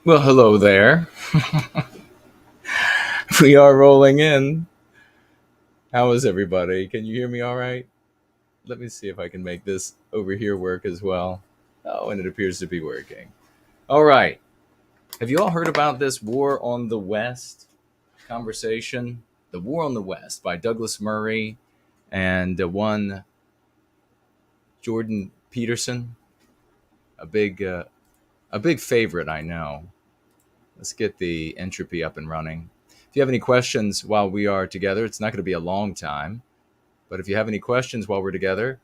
Well, hello there. We are rolling in. How is everybody? Can you hear me all right? Let me see if I can make this over here work as well. Oh, and it appears to be working. All right. Have you all heard about this War on the West conversation? The War on the West by Douglas Murray and one Jordan Peterson. A big favorite, I know. Let's get the entropy up and running. If you have any questions while we are together, it's not going to be a long time, but if you have any questions while we're together,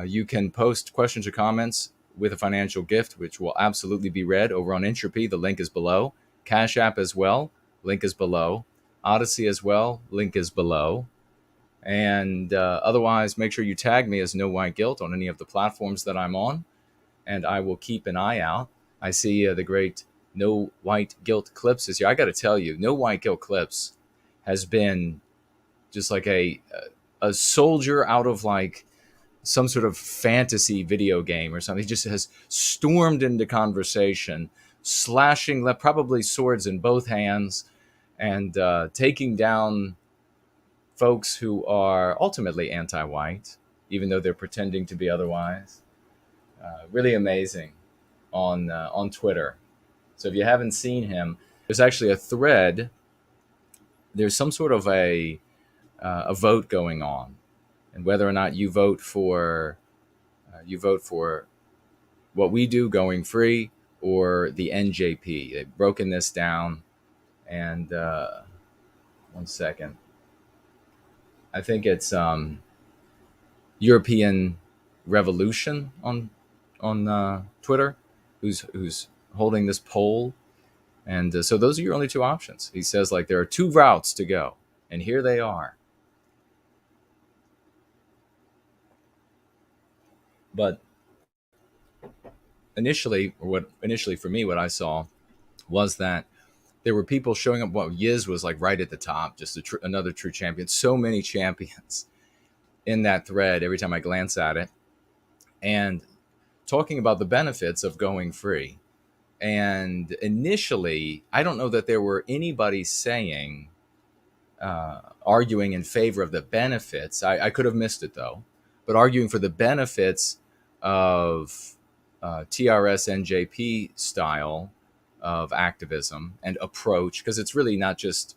you can post questions or comments with a financial gift, which will absolutely be read over on Entropy. The link is below. Cash App as well. Link is below. Odyssey as well. Link is below. And otherwise, make sure you tag me as No White Guilt on any of the platforms that I'm on, and I will keep an eye out. I see the great No White Guilt Clips this year. I got to tell you, No White Guilt Clips has been just like a soldier out of like some sort of fantasy video game or something. He just has stormed into conversation, slashing probably swords in both hands, and taking down folks who are ultimately anti-white, even though they're pretending to be otherwise. Really amazing on Twitter. So if you haven't seen him, there's actually a thread. There's some sort of a vote going on, and whether or not you vote for what we do, going free, or the NJP. They've broken this down, and 1 second. I think it's European Revolution on Twitter, who's holding this poll, and so those are your only two options. He says like there are two routes to go, and here they are. But initially for me, what I saw was that there were people showing up. Well, Yiz was like right at the top, just another true champion. So many champions in that thread every time I glance at it, and talking about the benefits of going free. And initially, I don't know that there were anybody saying, arguing in favor of the benefits. I could have missed it though, but arguing for the benefits of TRS NJP style of activism and approach, because it's really not just,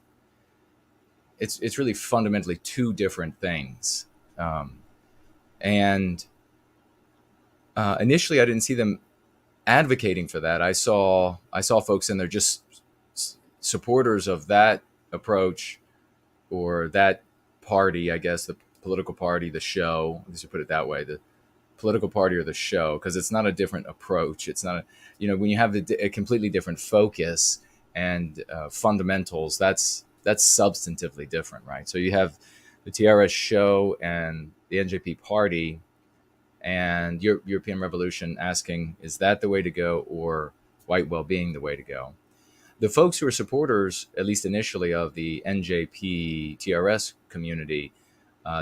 it's really fundamentally two different things. And initially, I didn't see them advocating for that. I saw folks in there just supporters of that approach or that party, I guess, the political party, the show. Let's just put it that way: the political party or the show, because it's not a different approach. It's not when you have a completely different focus and fundamentals, that's substantively different, right? So you have the TRS show and the NJP party and European Revolution asking, is that the way to go, or white well-being the way to go? The folks who are supporters, at least initially, of the NJP TRS community,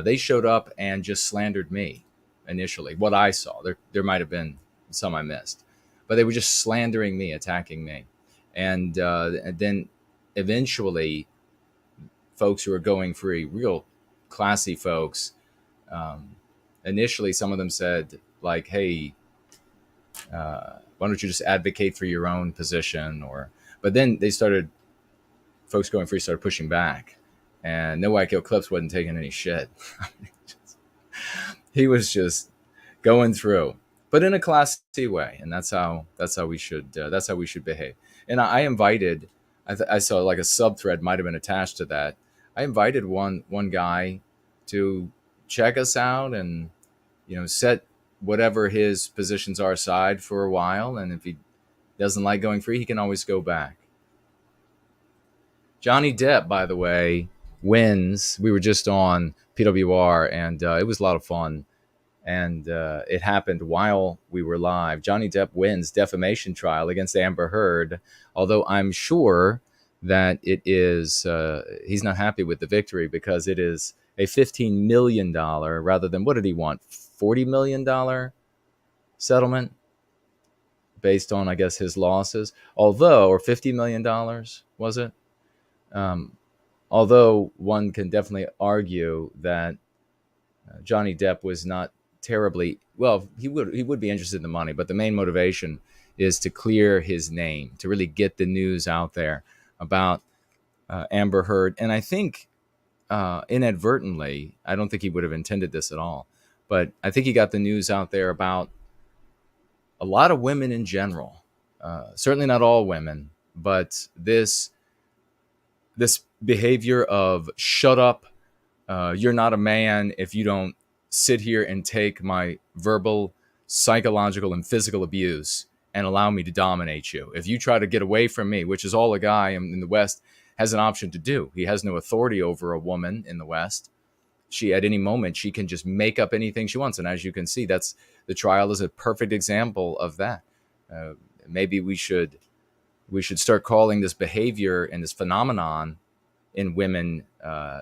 they showed up and just slandered me initially. What I saw, there might have been some I missed, but they were just slandering me, attacking me. And then eventually folks who are going free, real classy folks, initially, some of them said, like, hey, why don't you just advocate for your own position? But then folks going free started pushing back. And No White Guilt Clips wasn't taking any shit. He was just going through, but in a classy way. And that's how we should behave. And I invited, I saw like a sub thread might have been attached to that. I invited one guy to check us out and set whatever his positions are aside for a while, and if he doesn't like going free, he can always go back. Johnny Depp, by the way, wins. We were just on PWR, and it was a lot of fun, and it happened while we were live. Johnny Depp wins defamation trial against Amber Heard, although I'm sure that it is he's not happy with the victory, because it is a $15 million rather than, what did he want, $40 million settlement? based on, I guess, his losses. Although, or $50 million was it? Um, Although one can definitely argue that Johnny Depp was not terribly well. He would be interested in the money, but the main motivation is to clear his name, to really get the news out there about Amber Heard. And I think inadvertently, I don't think he would have intended this at all, but I think he got the news out there about a lot of women in general. Certainly not all women, but this behavior of shut up, you're not a man if you don't sit here and take my verbal, psychological, and physical abuse and allow me to dominate you. If you try to get away from me, which is all a guy in the West has an option to do. He has no authority over a woman in the West. She, at any moment, she can just make up anything she wants. And as you can see, that's the trial is a perfect example of that. Maybe we should start calling this behavior and this phenomenon in women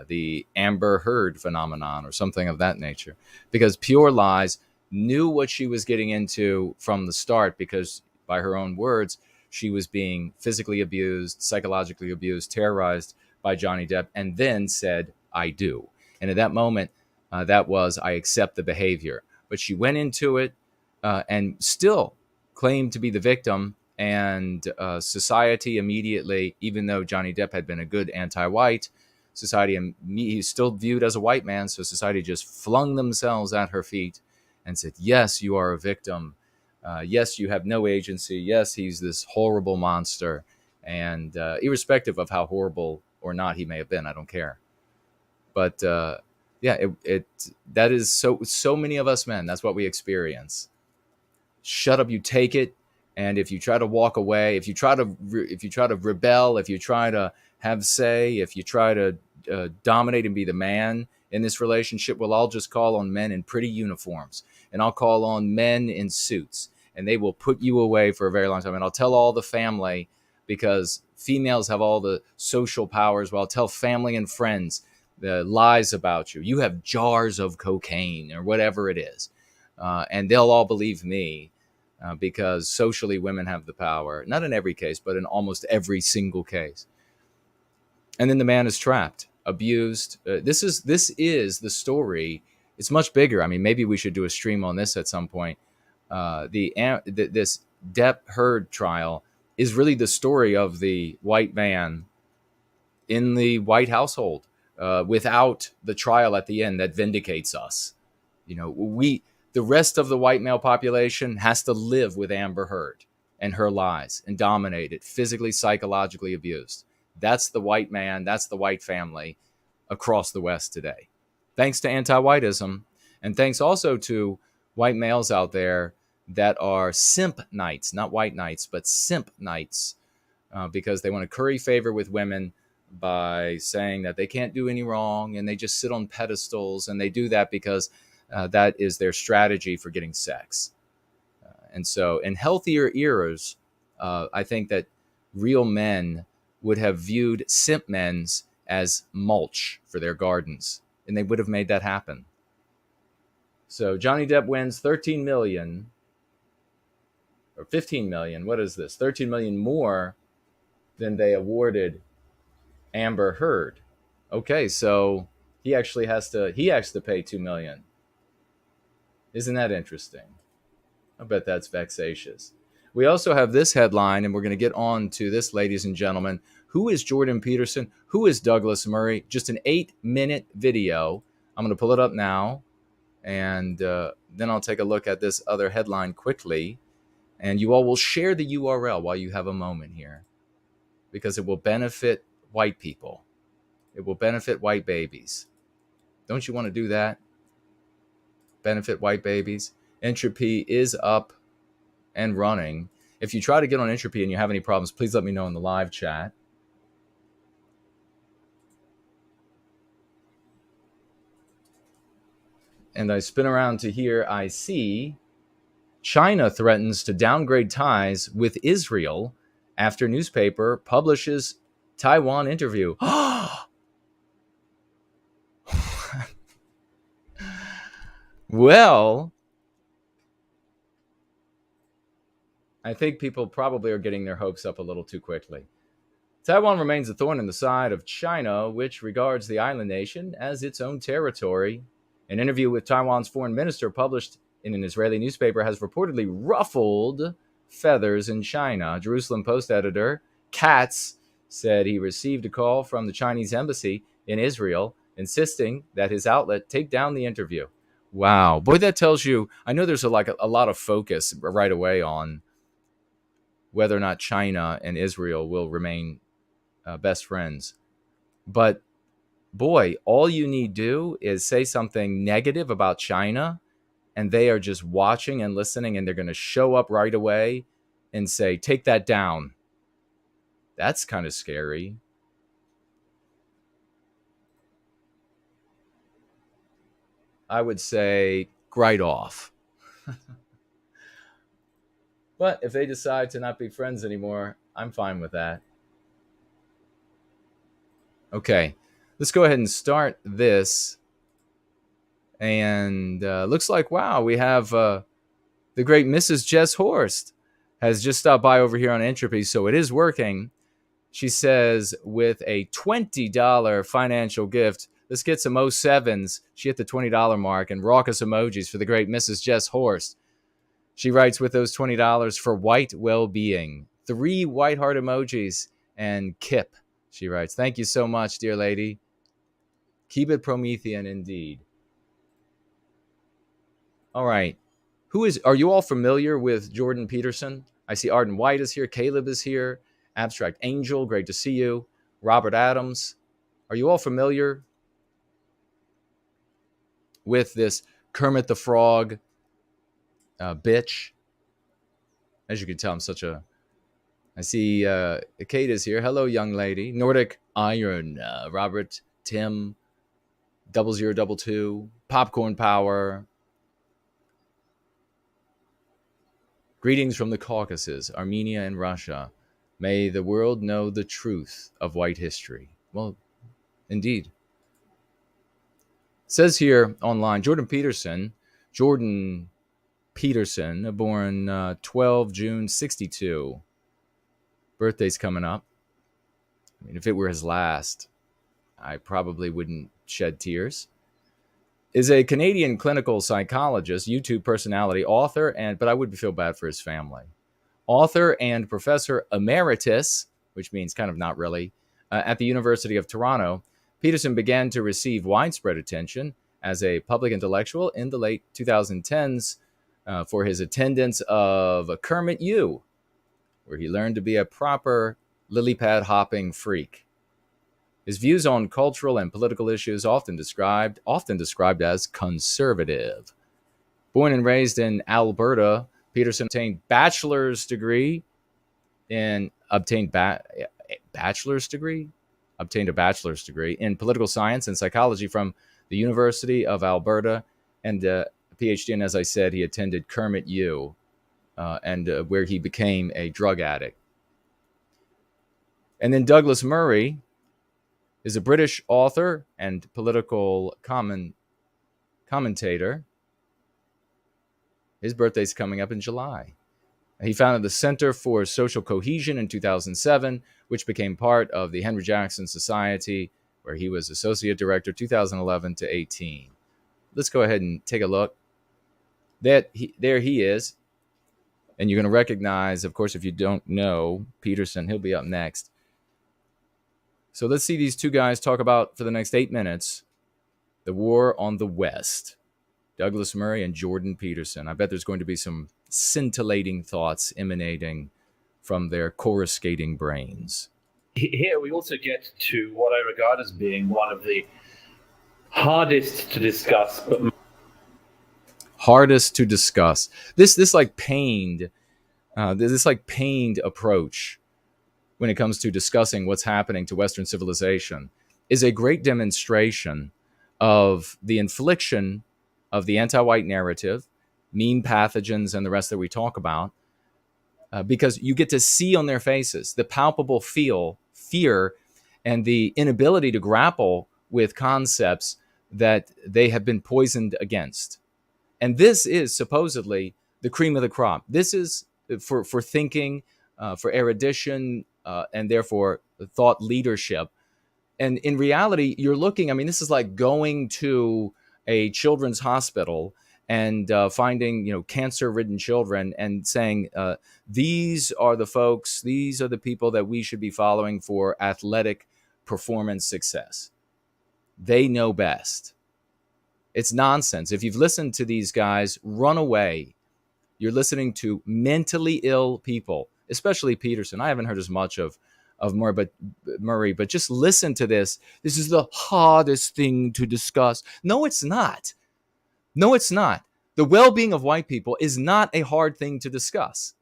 the Amber Heard phenomenon or something of that nature, because Pure Lies knew what she was getting into from the start, because by her own words, she was being physically abused, psychologically abused, terrorized by Johnny Depp, and then said, I do. And at that moment, that was, I accept the behavior. But she went into it and still claimed to be the victim. And society immediately, even though Johnny Depp had been a good anti-white, society, and he's still viewed as a white man, so society just flung themselves at her feet and said, yes, you are a victim. Yes, you have no agency. Yes, he's this horrible monster. And irrespective of how horrible or not he may have been, I don't care. But yeah, that is so many of us men, that's what we experience. Shut up, you take it. And if you try to walk away, if you try to rebel, if you try to have say, if you try to dominate and be the man in this relationship, well, I'll just call on men in pretty uniforms, and I'll call on men in suits, and they will put you away for a very long time. And I'll tell all the family, because females have all the social powers. Well, I'll tell family and friends the lies about you. You have jars of cocaine or whatever it is, and they'll all believe me. Because socially women have the power, not in every case, but in almost every single case. And then the man is trapped, abused. This is the story. It's much bigger. I mean, maybe we should do a stream on this at some point. This Depp Heard trial is really the story of the white man in the white household, without the trial at the end that vindicates us. You know, the rest of the white male population has to live with Amber Heard and her lies and dominated, physically, psychologically abused. That's the white man. That's the white family across the West today. Thanks to anti-whiteism, and thanks also to white males out there that are simp knights, not white knights, but simp knights, because they want to curry favor with women by saying that they can't do any wrong, and they just sit on pedestals, and they do that because that is their strategy for getting sex. And so in healthier eras, I think that real men would have viewed simp men's as mulch for their gardens, and they would have made that happen. So Johnny Depp wins 13 million or 15 million. What is this? 13 million more than they awarded Amber Heard. Okay, so he actually has to pay 2 million. Isn't that interesting? I bet that's vexatious. We also have this headline, and we're going to get on to this, ladies and gentlemen. Who is Jordan Peterson? Who is Douglas Murray? Just an 8-minute video. I'm going to pull it up now, and then I'll take a look at this other headline quickly. And you all will share the URL while you have a moment here, because it will benefit white people. It will benefit white babies. Don't you want to do that? Benefit white babies. Entropy is up and running. If you try to get on Entropy and you have any problems, please let me know in the live chat. And I spin around to here. I see China threatens to downgrade ties with Israel after newspaper publishes Taiwan interview. Well, I think people probably are getting their hopes up a little too quickly. Taiwan remains a thorn in the side of China, which regards the island nation as its own territory. An interview with Taiwan's foreign minister published in an Israeli newspaper has reportedly ruffled feathers in China. Jerusalem Post editor Katz said he received a call from the Chinese embassy in Israel insisting that his outlet take down the interview. Wow. Boy, that tells you, I know there's a lot of focus right away on whether or not China and Israel will remain best friends. But boy, all you need do is say something negative about China, and they are just watching and listening, and they're going to show up right away and say, take that down. That's kind of scary. I would say, right off. But if they decide to not be friends anymore, I'm fine with that. Okay, let's go ahead and start this. And looks like, wow, we have the great Mrs. Jess Horst has just stopped by over here on Entropy, so it is working. She says, with a $20 financial gift, let's get some 07s. She hit the $20 mark, and raucous emojis for the great Mrs. Jess Horst. She writes, with those $20 for white well-being. 3 white heart emojis and Kip. She writes, thank you so much, dear lady. Keep it Promethean indeed. All right. Are you all familiar with Jordan Peterson? I see Arden White is here. Caleb is here. Abstract Angel, great to see you. Robert Adams. Are you all familiar with this Kermit the Frog bitch? As you can tell, I see Kate is here. Hello, young lady. Nordic Iron, Robert, Tim, 0022, Popcorn Power. Greetings from the Caucasus, Armenia, and Russia. May the world know the truth of white history. Well, indeed. It says here online, Jordan Peterson, born 12 June 62. Birthday's coming up. I mean, if it were his last, I probably wouldn't shed tears. Is a Canadian clinical psychologist, YouTube personality, author, but I would feel bad for his family. Author and professor emeritus, which means kind of not really, at the University of Toronto. Peterson began to receive widespread attention as a public intellectual in the late 2010s for his attendance of Kermit U, where he learned to be a proper lily pad hopping freak. His views on cultural and political issues often described as conservative. Born and raised in Alberta, Peterson obtained a bachelor's degree in political science and psychology from the University of Alberta, and a PhD. And as I said, he attended Kermit U, where he became a drug addict. And then Douglas Murray is a British author and political commentator. His birthday's coming up in July. He founded the Center for Social Cohesion in 2007, which became part of the Henry Jackson Society, where he was associate director 2011 to 18. Let's go ahead and take a look. There he is. And you're going to recognize, of course, if you don't know Peterson, he'll be up next. So let's see these two guys talk about, for the next 8 minutes, the war on the West. Douglas Murray and Jordan Peterson. I bet there's going to be some scintillating thoughts emanating from their coruscating brains. Here we also get to what I regard as being one of the hardest to discuss, but hardest to discuss. This like pained approach when it comes to discussing what's happening to Western civilization is a great demonstration of the infliction of the anti-white narrative, mean pathogens, and the rest that we talk about, because you get to see on their faces the palpable fear and the inability to grapple with concepts that they have been poisoned against. And this is supposedly the cream of the crop. This is for thinking, for erudition, and therefore thought leadership. And in reality, you're looking, I mean, this is like going to a children's hospital and finding, cancer-ridden children and saying, these are the folks, these are the people that we should be following for athletic performance success. They know best. It's nonsense. If you've listened to these guys, run away. You're listening to mentally ill people, especially Peterson. I haven't heard as much of Murray, but just listen to this. This is the hardest thing to discuss. No, it's not. No, it's not. The well-being of white people is not a hard thing to discuss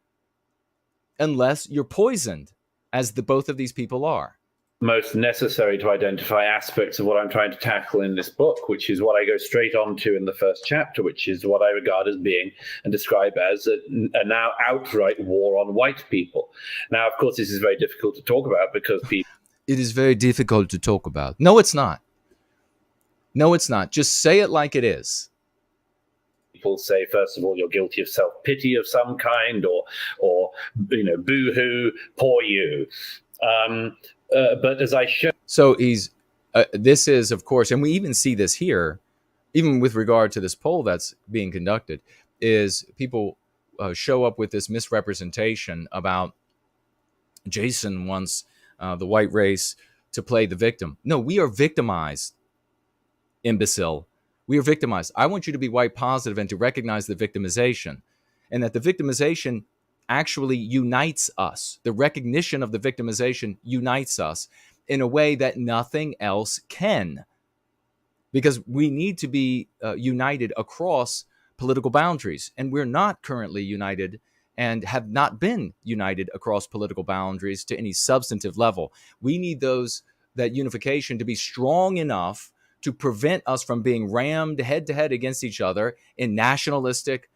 unless you're poisoned, as both of these people are. Most necessary to identify aspects of what I'm trying to tackle in this book, which is what I go straight on to in the first chapter, which is what I regard as being and describe as a now outright war on white people. Now, of course, this is very difficult to talk about because people... It is very difficult to talk about. No, it's not. No, it's not. Just say it like it is. People say, first of all, you're guilty of self-pity of some kind, or boo-hoo, poor you. But as I show... So this is, of course, and we even see this here, even with regard to this poll that's being conducted, is people show up with this misrepresentation about Jason wants the white race to play the victim. No, we are victimized, imbecile. We are victimized. I want you to be white positive and to recognize the victimization, and that the victimization actually unites us. The recognition of the victimization unites us in a way that nothing else can, because we need to be united across political boundaries, and we're not currently united and have not been united across political boundaries to any substantive level. We need that unification to be strong enough to prevent us from being rammed head to head against each other in nationalistic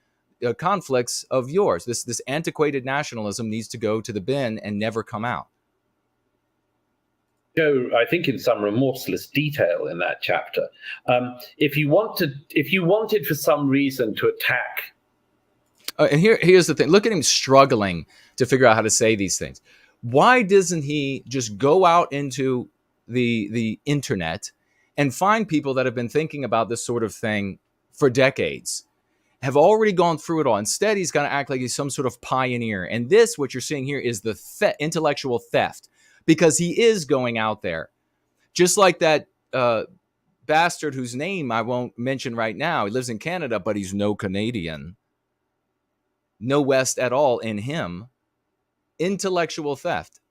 conflicts of yours. This antiquated nationalism needs to go to the bin and never come out. I think in some remorseless detail in that chapter. If you wanted for some reason to attack, and here's the thing: look at him struggling to figure out how to say these things. Why doesn't he just go out into the internet and find people that have been thinking about this sort of thing for decades, have already gone through it all? Instead, he's going to act like he's some sort of pioneer. And this, what you're seeing here, is the intellectual theft, because he is going out there. Just like that bastard whose name I won't mention right now. He lives in Canada, but he's no Canadian. No West at all in him. Intellectual theft.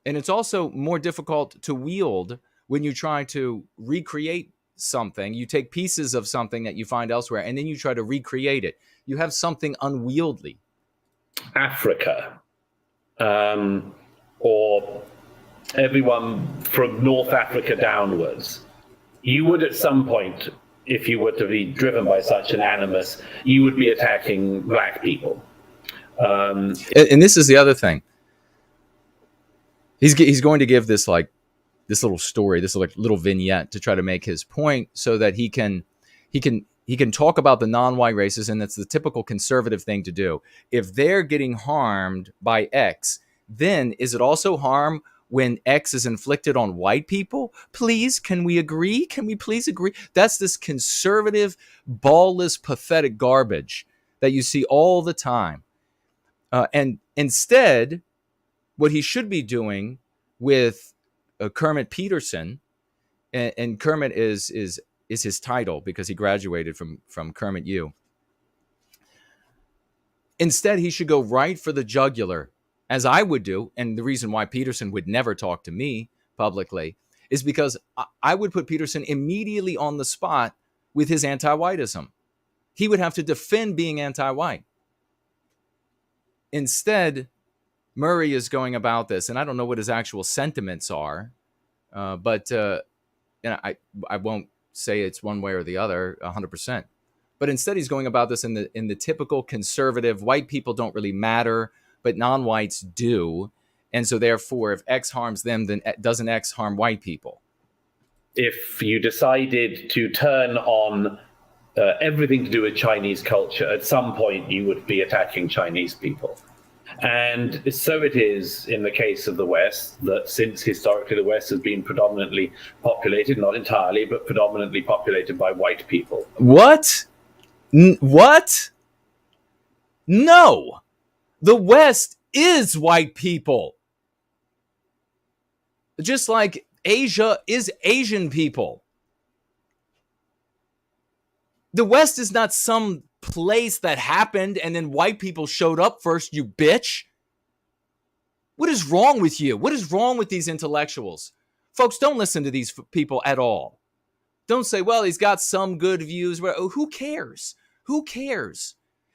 And it's also more difficult to wield when you try to recreate something. You take pieces of something that you find elsewhere, and then you try to recreate it. You have something unwieldy. Africa, or everyone from North Africa downwards, you would at some point, if you were to be driven by such an animus, you would be attacking black people. And this is the other thing. He's going to give this little story, this little vignette to try to make his point, so that he can talk about the non-white races, and that's the typical conservative thing to do. If they're getting harmed by X, then is it also harm when X is inflicted on white people? Please, can we agree? Can we please agree? That's this conservative, ballless, pathetic garbage that you see all the time. And instead, what he should be doing with Kermit Peterson, and Kermit is his title because he graduated from Kermit U. Instead, he should go right for the jugular, as I would do. And the reason why Peterson would never talk to me publicly is because I would put Peterson immediately on the spot with his anti-whiteism. He would have to defend being anti-white. Instead, Murray is going about this, and I don't know what his actual sentiments are, but I won't say it's one way or the other 100%. But instead, he's going about this in the typical conservative, white people don't really matter, but non-whites do. And so therefore, if X harms them, then doesn't X harm white people? If you decided to turn on everything to do with Chinese culture, at some point you would be attacking Chinese people. And so it is in the case of the West, that since historically the West has been predominantly populated, not entirely, but predominantly populated by white people. What? What? No. The West is white people. Just like Asia is Asian people. The West is not some place that happened and then white people showed up first, you bitch. What is wrong with you? What is wrong with these intellectuals? Folks, don't listen to these people at all. Don't say, well, he's got some good views. Who cares? Who cares?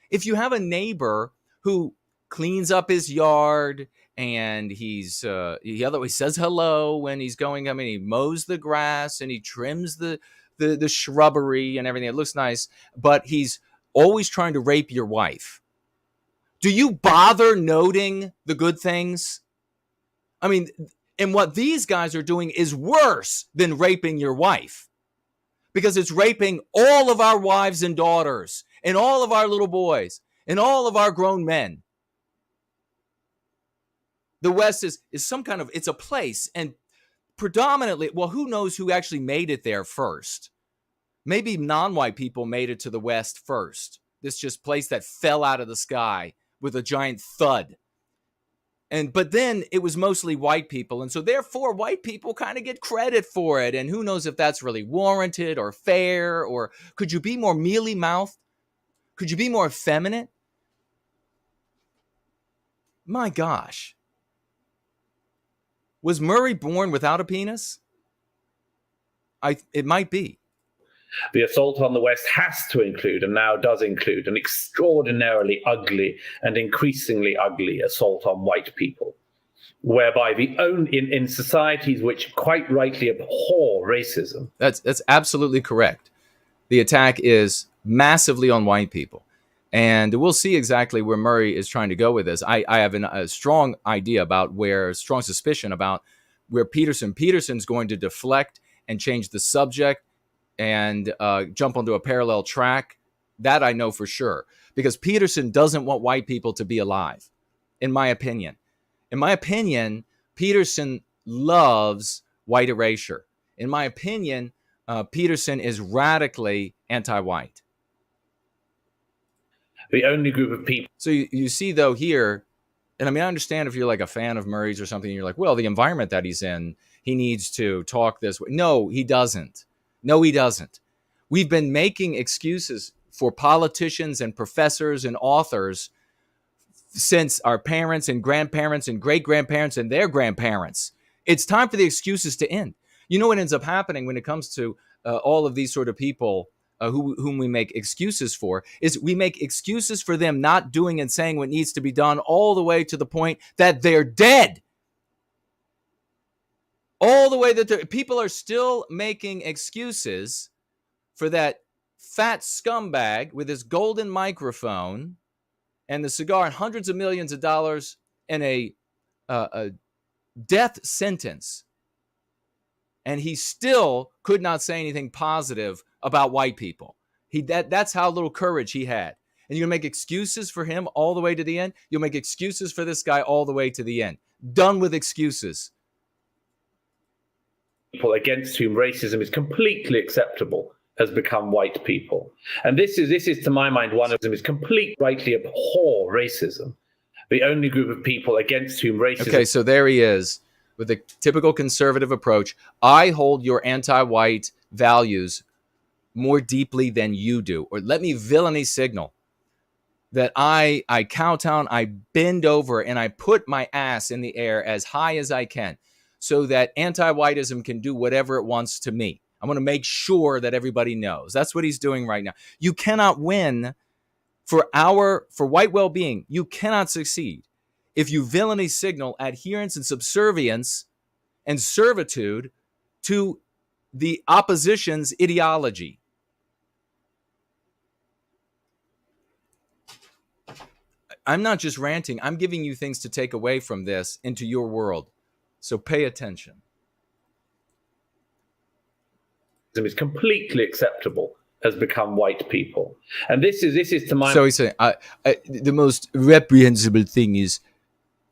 If you have a neighbor who cleans up his yard and he says hello when he's going, he mows the grass and he trims the shrubbery and everything. It looks nice, but he's always trying to rape your wife. Do you bother noting the good things? And what these guys are doing is worse than raping your wife, because it's raping all of our wives and daughters and all of our little boys and all of our grown men. The West is some kind of, it's a place, and predominantly, well, who knows who actually made it there first? Maybe non-white people made it to the West first. This just place that fell out of the sky with a giant thud. But then it was mostly white people. And so therefore white people kind of get credit for it. And who knows if that's really warranted or fair, or could you be more mealy-mouthed? Could you be more effeminate? My gosh. Was Murray born without a penis? It might be. The assault on the West has to include, and now does include, an extraordinarily ugly and increasingly ugly assault on white people, whereby in societies which quite rightly abhor racism. That's absolutely correct. The attack is massively on white people. And we'll see exactly where Murray is trying to go with this. I have a strong idea strong suspicion about where Peterson's going to deflect and change the subject and jump onto a parallel track. That I know for sure, because Peterson doesn't want white people to be alive, in my opinion. In my opinion, Peterson loves white erasure. In my opinion, Peterson is radically anti-white. The only group of people. So you see, though, here, and I understand if you're like a fan of Murray's or something, and you're like, well, the environment that he's in, he needs to talk this way. No, he doesn't. No, he doesn't. We've been making excuses for politicians and professors and authors since our parents and grandparents and great-grandparents and their grandparents. It's time for the excuses to end. You know what ends up happening when it comes to all of these sort of people whom we make excuses for, is we make excuses for them not doing and saying what needs to be done, all the way to the point that they're dead. All the way that people are still making excuses for that fat scumbag with his golden microphone and the cigar and hundreds of millions of dollars and a death sentence. And he still could not say anything positive about white people. That's how little courage he had. And you're going to make excuses for him all the way to the end? You'll make excuses for this guy all the way to the end. Done with excuses. People against whom racism is completely acceptable has become white people. And this is to my mind, one of them is completely rightly abhor racism. The only group of people against whom racism... Okay, so there he is with the typical conservative approach. I hold your anti-white values more deeply than you do. Or let me villainy signal that I kowtow, I bend over, and I put my ass in the air as high as I can so that anti-whiteism can do whatever it wants to me. I'm going to make sure that everybody knows. That's what he's doing right now. You cannot win for white well-being. You cannot succeed if you villainy signal adherence and subservience and servitude to the opposition's ideology. I'm not just ranting. I'm giving you things to take away from this into your world. So pay attention. Is completely acceptable has become white people. And this is to my... So he's saying the most reprehensible thing is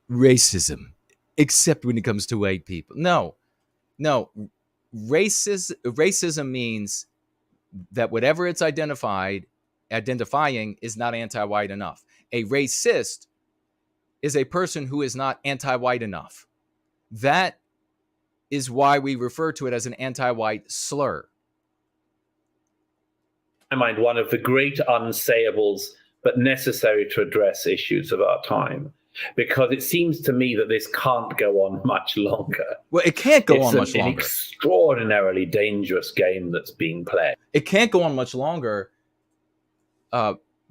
racism, except when it comes to white people. No. Racism means that whatever it's identifying is not anti-white enough. A racist is a person who is not anti-white enough. That is why we refer to it as an anti-white slur. In my mind, one of the great unsayables, but necessary to address issues of our time, because it seems to me that this can't go on much longer. Well, it can't go on much longer. It's an extraordinarily dangerous game that's being played. It can't go on much longer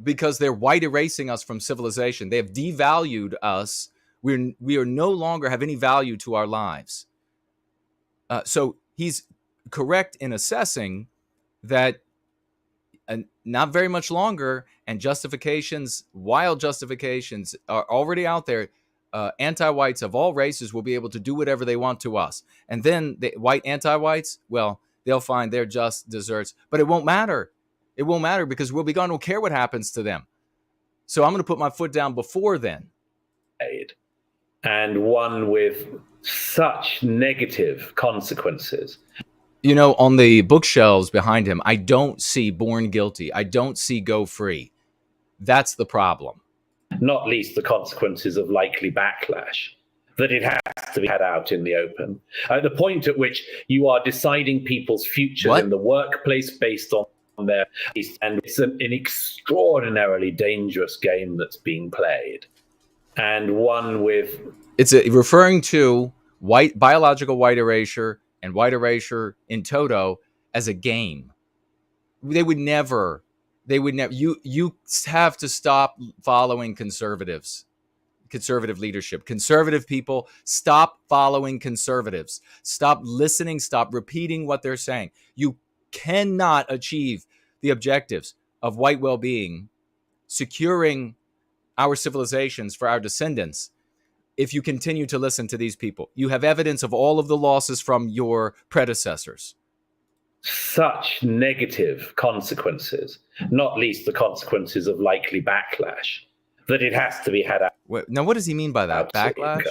because they're white erasing us from civilization. They have devalued us. We are no longer have any value to our lives. So he's correct in assessing that not very much longer, and justifications, wild justifications, are already out there. Anti-whites of all races will be able to do whatever they want to us. And then the white anti-whites, well, they'll find their just desserts. But it won't matter. It won't matter because we'll be gone. Don't care what happens to them. So I'm going to put my foot down before then. And one with such negative consequences. You know, on the bookshelves behind him, I don't see Born Guilty. I don't see Go Free. That's the problem. Not least the consequences of likely backlash, that it has to be had out in the open. At the point at which you are deciding people's futures in the workplace based on their... And it's an extraordinarily dangerous game that's being played. And one with... It's referring to biological white erasure and white erasure in toto as a game. They would never. You have to stop following conservative leadership. Conservative people, stop following conservatives. Stop listening. Stop repeating what they're saying. You cannot achieve the objectives of white well-being, securing our civilizations for our descendants, if you continue to listen to these people. You have evidence of all of the losses from your predecessors. Such negative consequences, not least the consequences of likely backlash, that it has to be had out. Now, what does he mean by that? Backlash?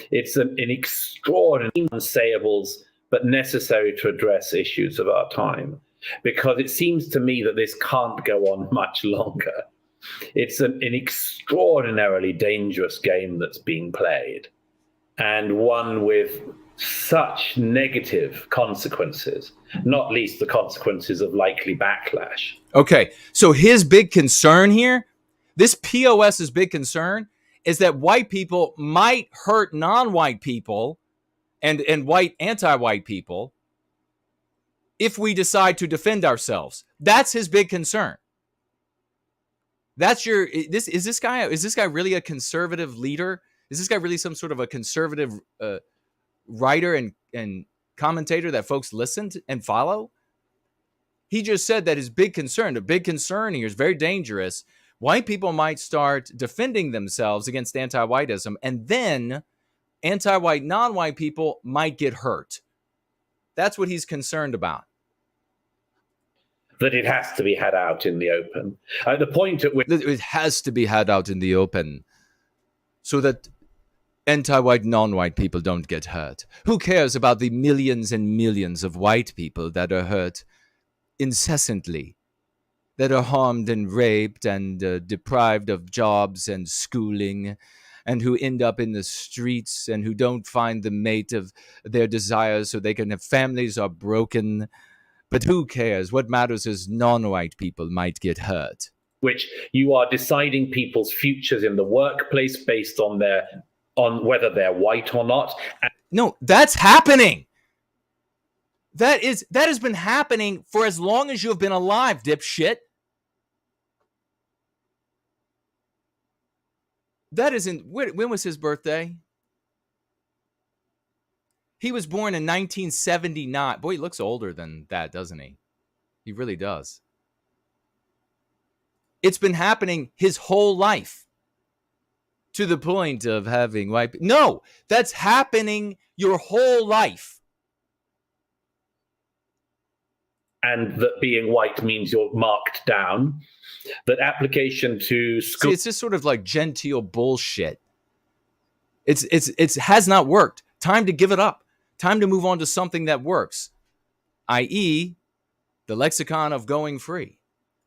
It's an extraordinary unsayables, but necessary to address issues of our time, because it seems to me that this can't go on much longer. It's an extraordinarily dangerous game that's being played, and one with such negative consequences, not least the consequences of likely backlash. Okay, so his big concern here, this POS's big concern, is that white people might hurt non-white people and white anti-white people if we decide to defend ourselves. That's his big concern. That's is this guy really a conservative leader? Is this guy really some sort of a conservative writer and commentator that folks listen to and follow? He just said that his big concern here is very dangerous. White people might start defending themselves against anti-whiteism, and then anti-white, non-white people might get hurt. That's what he's concerned about. That it has to be had out in the open. At the point at which... It has to be had out in the open so that anti-white, non-white people don't get hurt. Who cares about the millions and millions of white people that are hurt incessantly, that are harmed and raped and deprived of jobs and schooling, and who end up in the streets and who don't find the mate of their desires so they can have families are broken. But who cares? What matters is non-white people might get hurt. Which you are deciding people's futures in the workplace based on whether they're white or not. No, that's happening. That has been happening for as long as you have been alive, dipshit. That isn't... When was his birthday? He was born in 1979. Boy, he looks older than that, doesn't he? He really does. It's been happening his whole life. To the point of having white... No, that's happening your whole life. and that being white means you're marked down. That application to school. See, it's just sort of like genteel bullshit. It has not worked. Time to give it up. Time to move on to something that works, i.e., the lexicon of going free.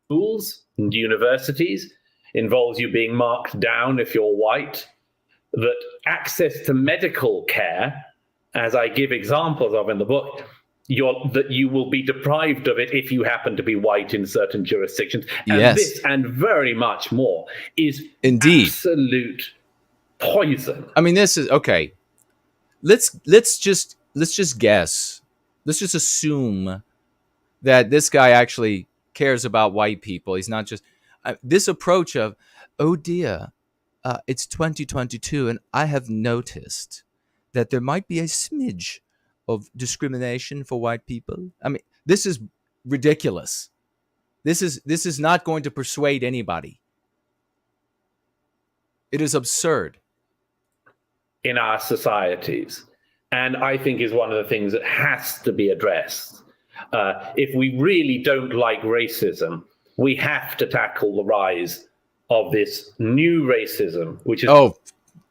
Schools and universities involves you being marked down if you're white. That access to medical care, as I give examples of in the book, that you will be deprived of it if you happen to be white in certain jurisdictions. And yes. This and very much more is indeed absolute poison. I mean, this is okay. Let's just guess. Let's just assume that this guy actually cares about white people. He's not just this approach of, oh dear, it's 2022, and I have noticed that there might be a smidge of discrimination for white people. I mean, this is ridiculous. This is not going to persuade anybody. It is absurd. In our societies, and I think is one of the things that has to be addressed. If we really don't like racism, we have to tackle the rise of this new racism, which is... Oh,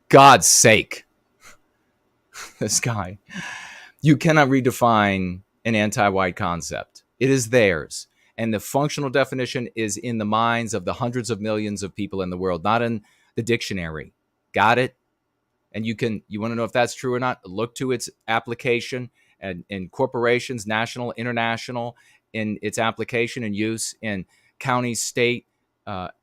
God's sake. This guy. You cannot redefine an anti-white concept. It is theirs. And the functional definition is in the minds of the hundreds of millions of people in the world, not in the dictionary. Got it? And you want to know if that's true or not? Look to its application and in corporations, national, international, in its application and use in county, state,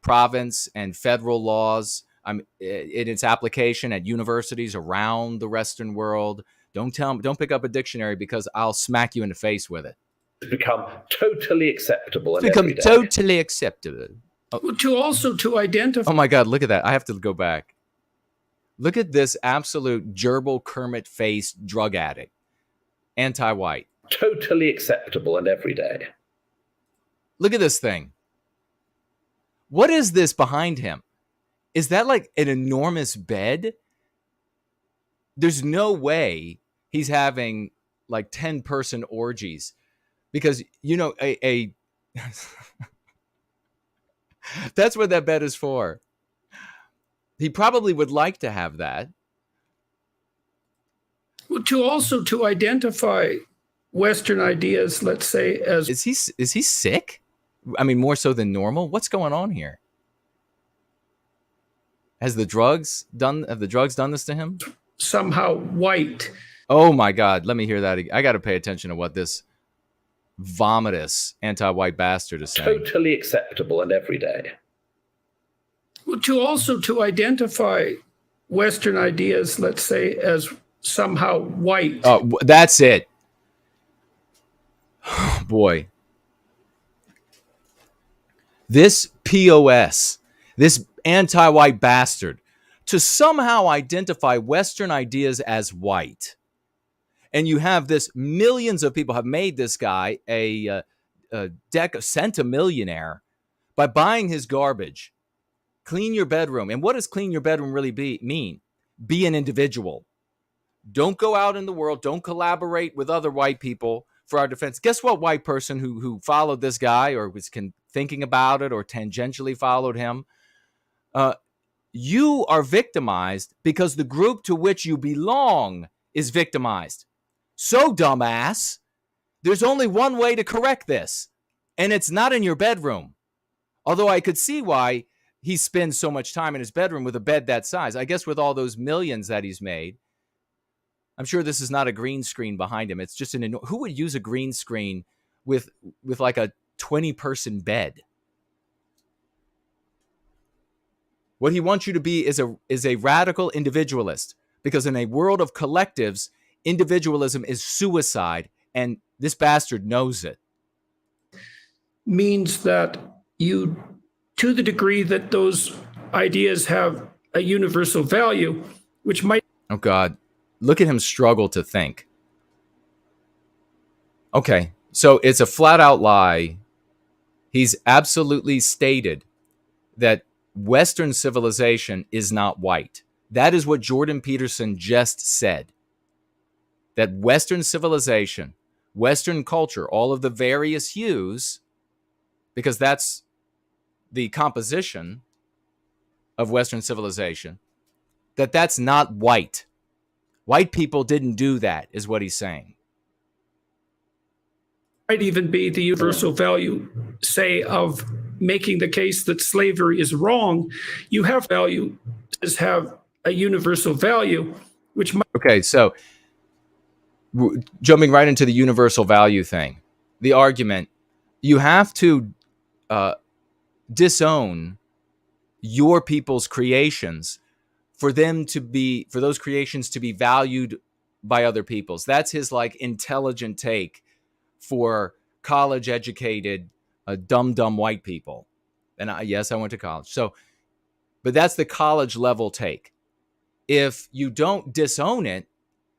province, and federal laws, in its application at universities around the Western world. Don't pick up a dictionary because I'll smack you in the face with it. It's become totally acceptable. It's become totally acceptable. Oh. To identify. Oh my God, look at that. I have to go back. Look at this absolute gerbil Kermit-faced drug addict. Anti-white. Totally acceptable and everyday. Look at this thing. What is this behind him? Is that like an enormous bed? There's no way he's having like 10-person orgies because, that's what that bed is for. He probably would like to have that. Well, to identify Western ideas, let's say, as... Is he sick? I mean, more so than normal? What's going on here? Have the drugs done this to him? Somehow white. Oh my God, let me hear that again. I got to pay attention to what this vomitous anti-white bastard is saying. Totally acceptable and everyday. Well, to identify Western ideas, let's say, as somehow white. Oh, that's it. Oh, boy. This POS, this anti-white bastard, to somehow identify Western ideas as white. And you have this, millions of people have made this guy a centimillionaire by buying his garbage. Clean your bedroom. And what does clean your bedroom really mean? Be an individual. Don't go out in the world. Don't collaborate with other white people for our defense. Guess what, white person who followed this guy or was thinking about it or tangentially followed him? You are victimized because the group to which you belong is victimized. So, dumbass, there's only one way to correct this, and it's not in your bedroom. Although I could see why he spends so much time in his bedroom with a bed that size. I guess with all those millions that he's made, I'm sure this is not a green screen behind him. It's just who would use a green screen with like a 20-person bed? What he wants you to be is a radical individualist, because in a world of collectives, individualism is suicide, and this bastard knows it. Means that you, to the degree that those ideas have a universal value, which might... Oh, God. Look at him struggle to think. Okay, so it's a flat-out lie. He's absolutely stated that Western civilization is not white. That is what Jordan Peterson just said. That Western civilization, Western culture, all of the various hues, because that's the composition of Western civilization, that's not white. White people didn't do that, is what he's saying. Might even be the universal value, say, of making the case that slavery is wrong. You have value, have a universal value, which might. Okay, so jumping right into the universal value thing, the argument, you have to disown your people's creations for those creations to be valued by other peoples. That's his like intelligent take for college educated dumb white people. And yes, I went to college. So, but that's the college level take. If you don't disown it,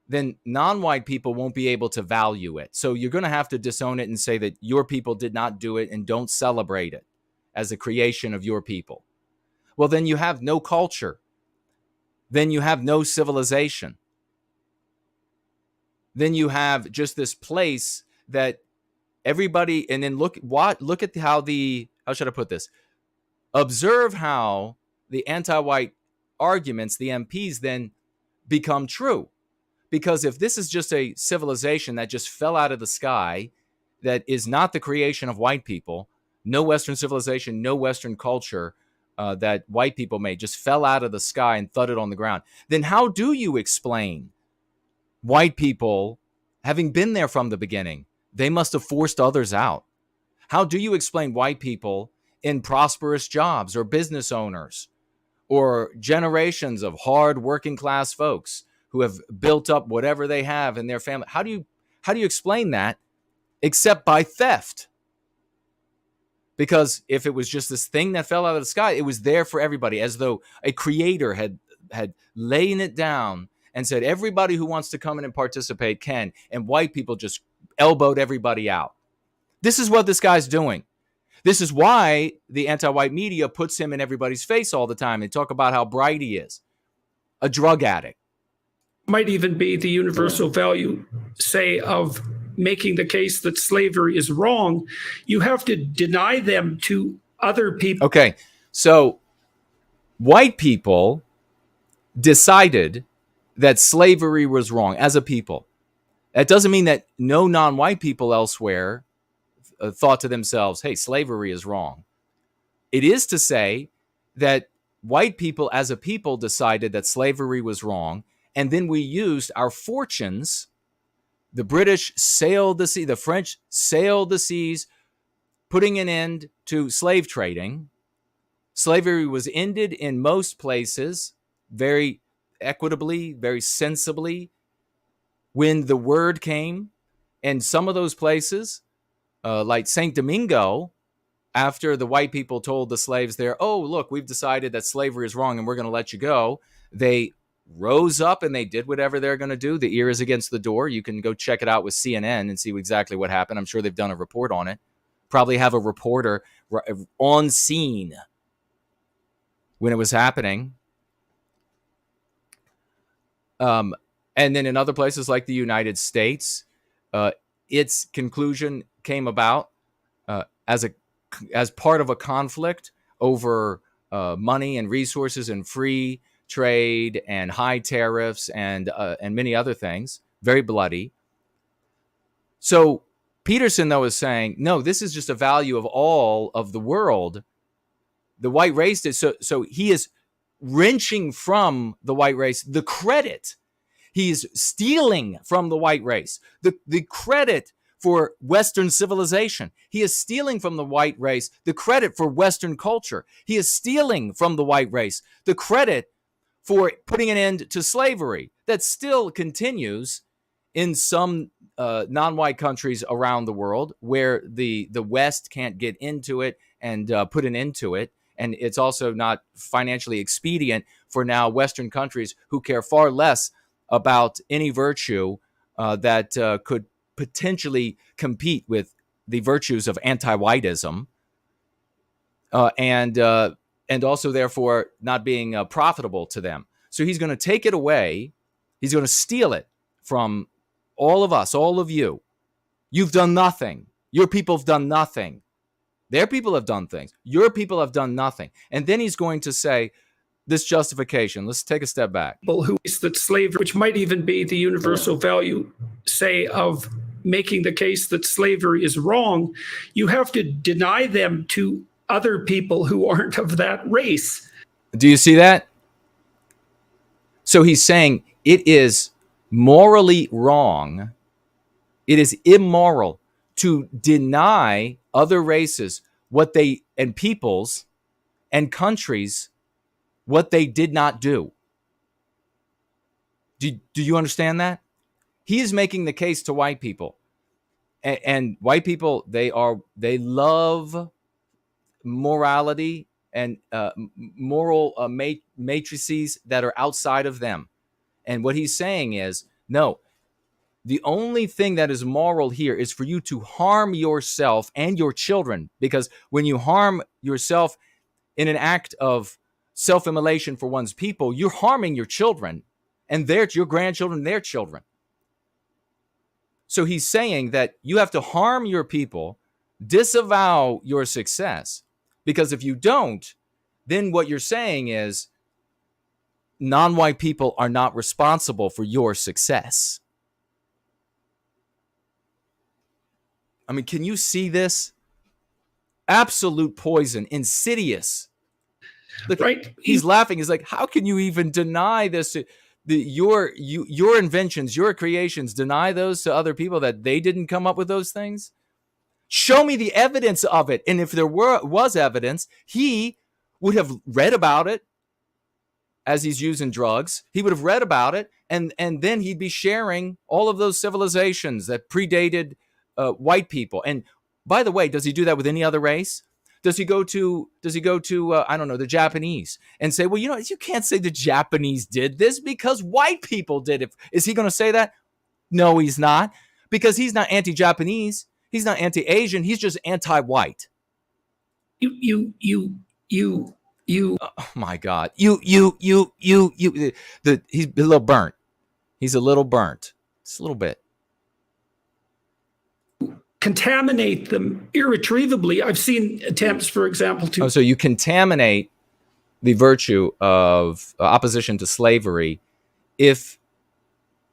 then non-white people won't be able to value it. So you're going to have to disown it and say that your people did not do it and don't celebrate it as a creation of your people. Well, then you have no culture. Then you have no civilization. Then you have just this place that everybody, and then look at how should I put this? Observe how the anti-white arguments, the MPs, then become true. Because if this is just a civilization that just fell out of the sky, that is not the creation of white people, no Western civilization, no Western culture that white people made, just fell out of the sky and thudded on the ground, then how do you explain white people having been there from the beginning? They must have forced others out. How do you explain white people in prosperous jobs or business owners or generations of hard working class folks who have built up whatever they have in their family? How do you explain that except by theft? Because if it was just this thing that fell out of the sky, it was there for everybody, as though a creator had laid it down and said, everybody who wants to come in and participate can, and white people just elbowed everybody out. This is what this guy's doing. This is why the anti-white media puts him in everybody's face all the time. They talk about how bright he is, a drug addict. Might even be the universal value, say, of making the case that slavery is wrong. You have to deny them to other people. Okay, so white people decided that slavery was wrong as a people. That doesn't mean that no non-white people elsewhere thought to themselves, hey, slavery is wrong. It is to say that white people as a people decided that slavery was wrong, and then we used our fortunes. The British sailed the sea, the French sailed the seas, putting an end to slave trading. Slavery was ended in most places very equitably, very sensibly, when the word came. And some of those places, like St. Domingo, after the white people told the slaves there, oh, look, we've decided that slavery is wrong and we're going to let you go, they rose up and they did whatever they're going to do. The ear is against the door. You can go check it out with CNN and see exactly what happened. I'm sure they've done a report on it. Probably have a reporter on scene when it was happening. And then in other places like the United States, its conclusion came about as part of a conflict over money and resources and free trade and high tariffs and many other things, very bloody. So Peterson, though, is saying, no, this is just a value of all of the world. The white race is so he is wrenching from the white race the credit. He's stealing from the white race the credit for Western civilization. He is stealing from the white race the credit for Western culture. He is stealing from the white race the credit for putting an end to slavery that still continues in some non-white countries around the world where the West can't get into it and put an end to it. And it's also not financially expedient for now Western countries who care far less about any virtue that could potentially compete with the virtues of anti-whiteism and also therefore not being profitable to them. So he's going to take it away. He's going to steal it from all of us, all of you, You've done nothing. Your people have done nothing. Their people have done things. Your people have done nothing. And then he's going to say this justification. Let's take a step back. People who is that slavery, which might even be the universal value, say, of making the case that slavery is wrong, you have to deny them to other people who aren't of that race. Do you see that? So he's saying it is morally wrong. It is immoral to deny other races what they, and peoples and countries, what they did not do. Do you understand that? He is making the case to white people. And white people, they love morality and moral matrices that are outside of them. And what he's saying is, no, the only thing that is moral here is for you to harm yourself and your children, because when you harm yourself in an act of self-immolation for one's people, you're harming your children and your grandchildren, their children. So he's saying that you have to harm your people, disavow your success, because if you don't, then what you're saying is non-white people are not responsible for your success. I mean, can you see this? Absolute poison, insidious. Look, right? He's laughing. He's like, how can you even deny this? Your inventions, your creations, deny those to other people that they didn't come up with those things? Show me the evidence of it. And if there was evidence, he would have read about it as he's using drugs. He would have read about it, and then he'd be sharing all of those civilizations that predated white people. And by the way, does he do that with any other race? Does he go to I don't know, the Japanese and say, well, you can't say the Japanese did this because white people did it? Is he going to say that? No, he's not, because he's not anti-Japanese. He's not anti-Asian. He's just anti-white. You. Oh my God. He's a little burnt. He's a little burnt. Just a little bit. Contaminate them irretrievably. I've seen attempts, for example, to... so you contaminate the virtue of opposition to slavery if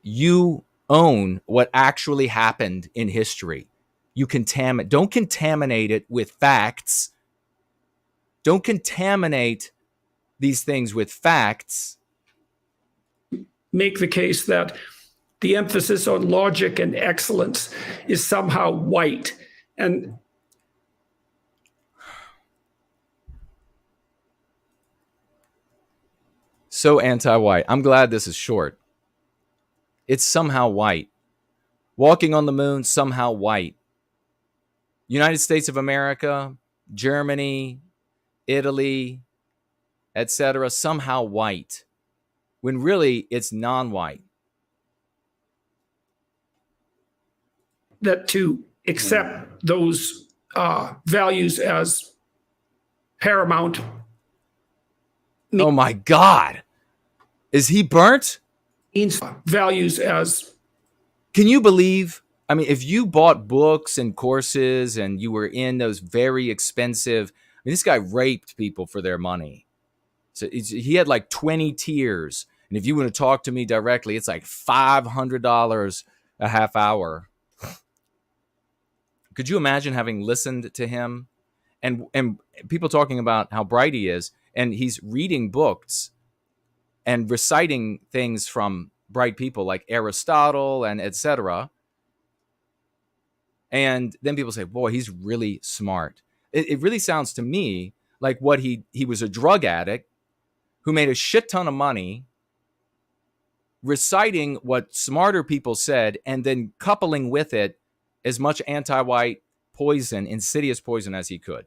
you own what actually happened in history. Don't contaminate it with facts. Don't contaminate these things with facts. Make the case that the emphasis on logic and excellence is somehow white. And so anti-white. I'm glad this is short. It's somehow white. Walking on the moon, somehow white. United States of America, Germany, Italy, etc., somehow white, when really it's non-white. That to accept those values as paramount. Oh my God. Is he burnt? Means values as... Can you believe? I mean, if you bought books and courses and you were in those very expensive... I mean, this guy raped people for their money. So he had like 20 tiers. And if you want to talk to me directly, it's like $500 a half hour. Could you imagine having listened to him and people talking about how bright he is, and he's reading books and reciting things from bright people like Aristotle and etc. And then people say, boy, he's really smart. It really sounds to me like what he was a drug addict who made a shit ton of money reciting what smarter people said and then coupling with it as much anti-white poison, insidious poison as he could.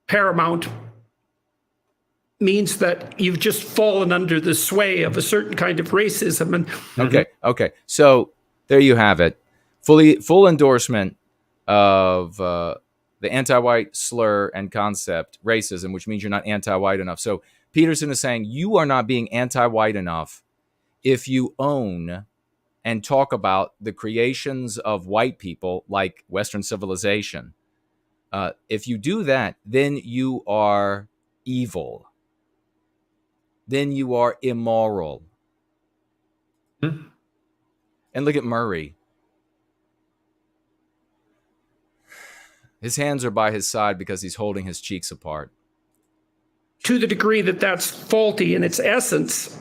Paramount means that you've just fallen under the sway of a certain kind of racism. And Okay. So there you have it. Full endorsement of the anti-white slur and concept, racism, which means you're not anti-white enough. So Peterson is saying you are not being anti-white enough if you own and talk about the creations of white people like Western civilization, if you do that, then you are evil. Then you are immoral. Hmm. And look at Murray. His hands are by his side because he's holding his cheeks apart. To the degree that that's faulty in its essence,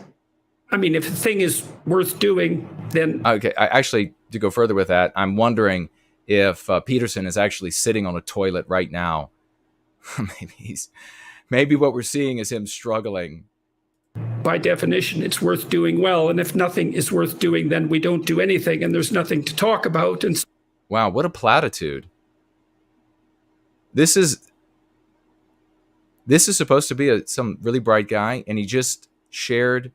I mean, if a thing is worth doing, then... Okay, actually, to go further with that, I'm wondering if Peterson is actually sitting on a toilet right now. Maybe what we're seeing is him struggling. By definition, it's worth doing well. And if nothing is worth doing, then we don't do anything and there's nothing to talk about. And wow, what a platitude. This is supposed to be some really bright guy, and he just shared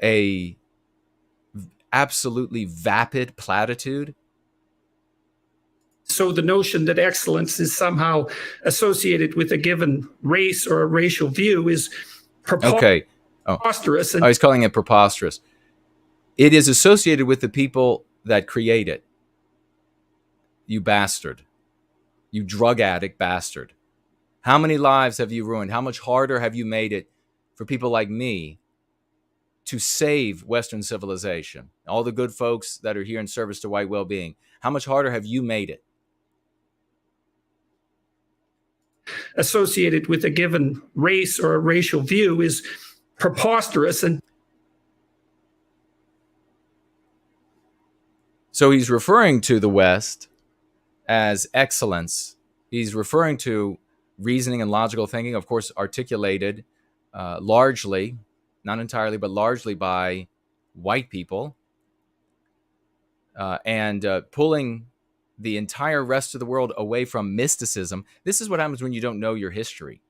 a absolutely vapid platitude. So the notion that excellence is somehow associated with a given race or a racial view is preposterous. And he's calling it preposterous. It is associated with the people that create it. You bastard. You drug addict bastard. How many lives have you ruined? How much harder have you made it for people like me to save Western civilization? All the good folks that are here in service to white well-being. How much harder have you made it? Associated with a given race or a racial view is preposterous. And so he's referring to the West as excellence. He's referring to reasoning and logical thinking, of course, articulated largely, not entirely, but largely by white people, and pulling the entire rest of the world away from mysticism. This is what happens when you don't know your history.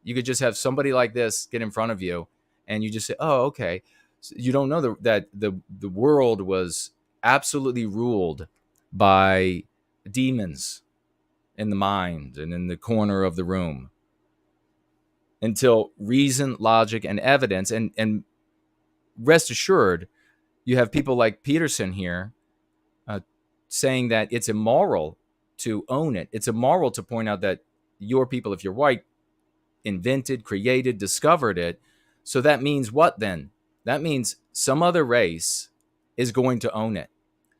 You could just have somebody like this get in front of you, and you just say, oh, okay. So you don't know that the world was absolutely ruled by demons in the mind and in the corner of the room, until reason, logic, and evidence. And rest assured, you have people like Peterson here saying that it's immoral to own it. It's immoral to point out that your people, if you're white, invented, created, discovered it. So that means what then? That means some other race is going to own it.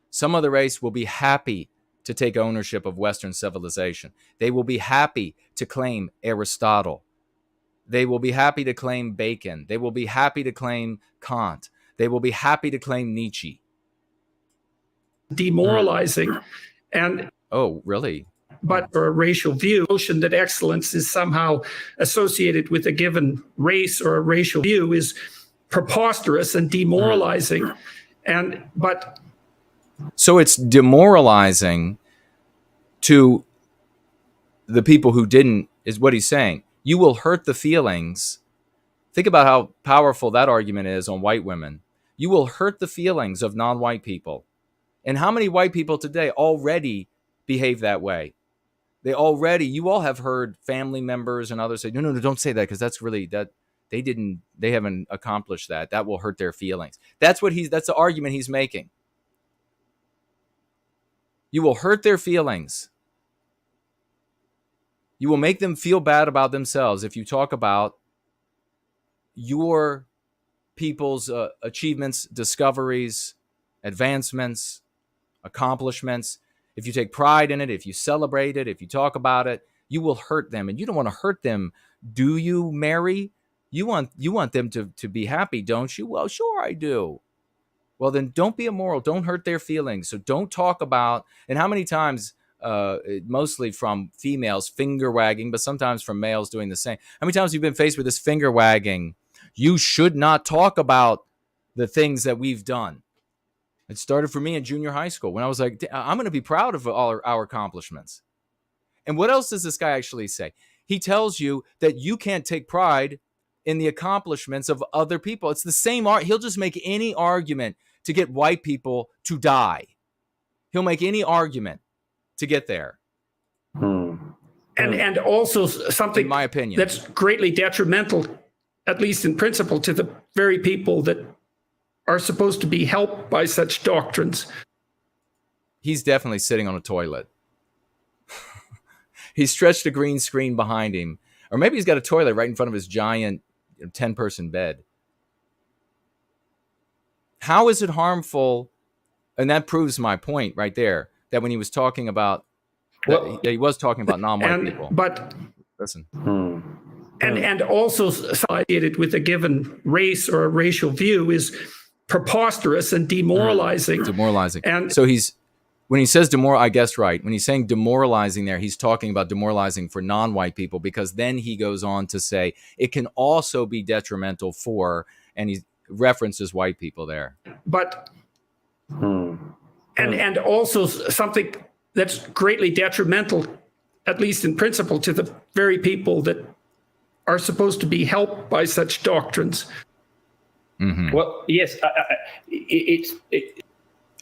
Some other race will be happy to take ownership of Western civilization. They will be happy to claim Aristotle. They will be happy to claim Bacon. They will be happy to claim Kant. They will be happy to claim Nietzsche. Demoralizing. And oh, really? But for a racial view, the notion that excellence is somehow associated with a given race or a racial view is preposterous and demoralizing. So it's demoralizing to the people who didn't, is what he's saying. You will hurt the feelings. Think about how powerful that argument is on white women. You will hurt the feelings of non-white people. And how many white people today already behave that way? You all have heard family members and others say, no, don't say that, because that's really, they haven't accomplished that. That will hurt their feelings. That's the argument he's making. You will hurt their feelings. You will make them feel bad about themselves if you talk about your people's achievements, discoveries, advancements, accomplishments. If you take pride in it, if you celebrate it, if you talk about it, you will hurt them. And you don't want to hurt them, do you, Mary? You want them to be happy, don't you? Well, sure I do. Well, then don't be immoral. Don't hurt their feelings. So don't talk about, and how many times, mostly from females, finger wagging, but sometimes from males doing the same. How many times have you been faced with this finger wagging? You should not talk about the things that we've done. It started for me in junior high school when I was like, I'm going to be proud of all our accomplishments. And what else does this guy actually say? He tells you that you can't take pride in the accomplishments of other people. It's the same art. He'll just make any argument to get white people to die. He'll make any argument to get there. And also something, in my opinion, that's greatly detrimental, at least in principle, to the very people that are supposed to be helped by such doctrines. He's definitely sitting on a toilet. He's stretched a green screen behind him. Or maybe he's got a toilet right in front of his giant 10-person bed. How is it harmful? And that proves my point right there, that when he was talking about, he was talking about non-white people. But listen. And also associated with a given race or a racial view is preposterous and demoralizing. Demoralizing. And so when he says I guess right. When he's saying demoralizing there, he's talking about demoralizing for non-white people, because then he goes on to say it can also be detrimental for, and he references white people there. But and also something that's greatly detrimental, at least in principle, to the very people that are supposed to be helped by such doctrines. Mm-hmm. Well, yes,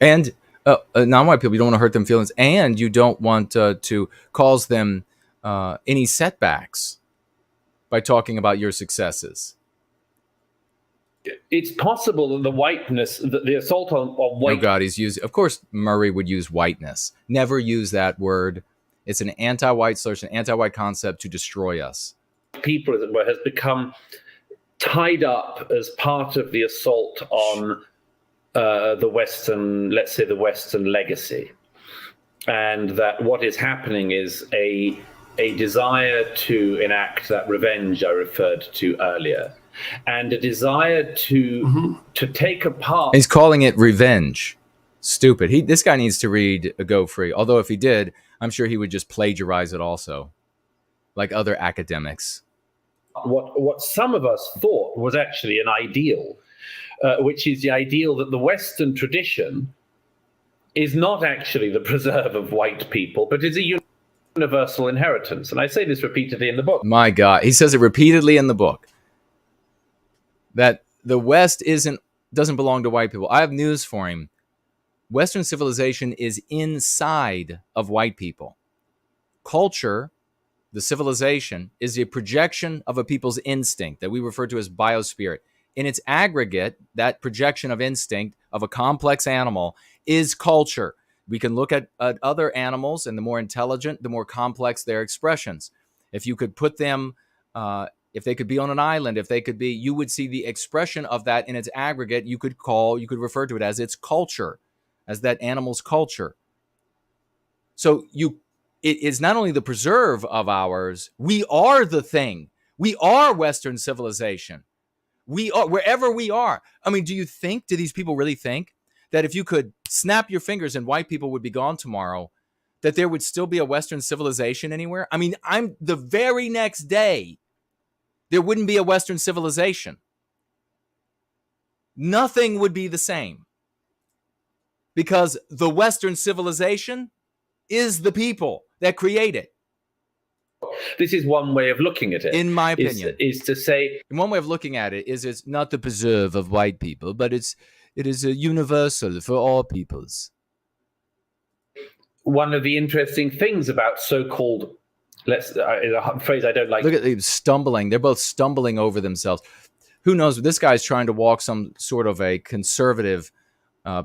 and non-white people, you don't want to hurt their feelings, and you don't want to cause them any setbacks by talking about your successes. It's possible that the whiteness, the assault on white... Oh God, he's using... Of course, Murray would use whiteness. Never use that word. It's an anti-white slur, an anti-white concept to destroy us. People, as it were, has become tied up as part of the assault on the Western, let's say the Western legacy. And that what is happening is a desire to enact that revenge I referred to earlier, and a desire to take apart. He's calling it revenge. Stupid. This guy needs to read a Go Free. Although if he did, I'm sure he would just plagiarize it also, like other academics. What some of us thought was actually an ideal, which is the ideal that the Western tradition is not actually the preserve of white people, but is a universal inheritance. And I say this repeatedly in the book. My God, he says it repeatedly in the book, that the West doesn't belong to white people. I have news for him. Western civilization is inside of white people. Culture, the civilization, is a projection of a people's instinct that we refer to as biospirit. In its aggregate, that projection of instinct of a complex animal is culture. We can look at other animals, and the more intelligent, the more complex their expressions. If you could put them, if they could be on an island, you would see the expression of that in its aggregate. You could refer to it as its culture, as that animal's culture. So it is not only the preserve of ours, we are the thing. We are Western civilization. We are, wherever we are. I mean, do these people really think that if you could snap your fingers and white people would be gone tomorrow, that there would still be a Western civilization anywhere? I mean, the very next day, there wouldn't be a Western civilization. Nothing would be the same. Because the Western civilization is the people that create it. This is one way of looking at it. In my opinion. Is to say... And one way of looking at it is it's not the preserve of white people, but it is a universal for all peoples. One of the interesting things about so-called, a phrase I don't like... Look at them stumbling. They're both stumbling over themselves. Who knows? This guy's trying to walk some sort of a conservative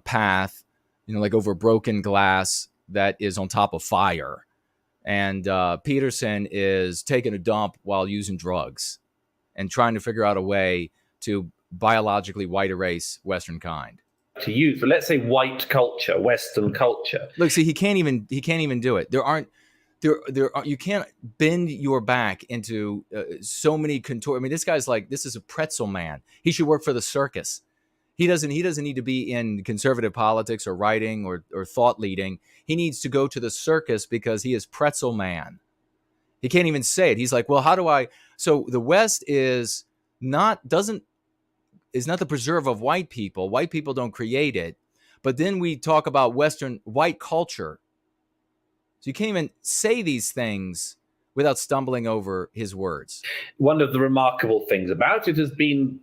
path, like over broken glass that is on top of fire. And Peterson is taking a dump while using drugs and trying to figure out a way to biologically white erase Western kind. To use, but let's say white culture, Western culture. Look, see, he can't even do it. You can't bend your back into so many contour. I mean, this guy's like, this is a pretzel man. He should work for the circus. He doesn't need to be in conservative politics or writing or thought leading. He needs to go to the circus because he is pretzel man. He can't even say it. He's like, well, how do I? So the West is not the preserve of white people. White people don't create it. But then we talk about Western white culture. So you can't even say these things without stumbling over his words. One of the remarkable things about it has been,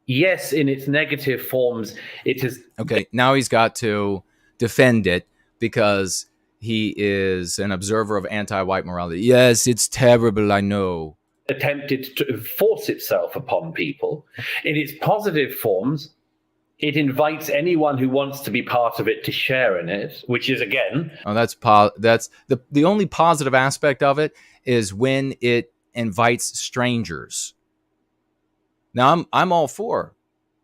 yes, in its negative forms, it is... Okay, now he's got to defend it because he is an observer of anti-white morality. Yes, it's terrible, I know. Attempted to force itself upon people. In its positive forms, It invites anyone who wants to be part of it to share in it, which is, again... Oh, that's the only positive aspect of it is when it invites strangers. Now, I'm all for.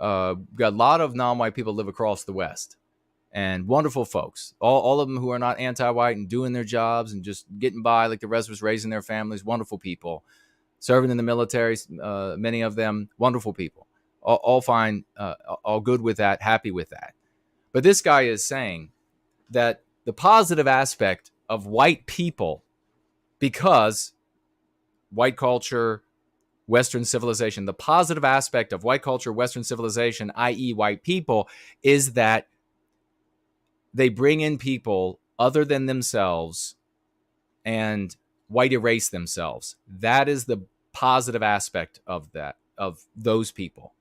Got a lot of non-white people live across the West, and wonderful folks. All of them who are not anti-white and doing their jobs and just getting by like the rest of us, raising their families. Wonderful people, serving in the military. Many of them wonderful people. All fine, all good with that, happy with that. But this guy is saying that the positive aspect of white people, because white culture, Western civilization, the positive aspect of white culture, Western civilization, i.e. white people, is that they bring in people other than themselves and white erase themselves. That is the positive aspect of that, of those people.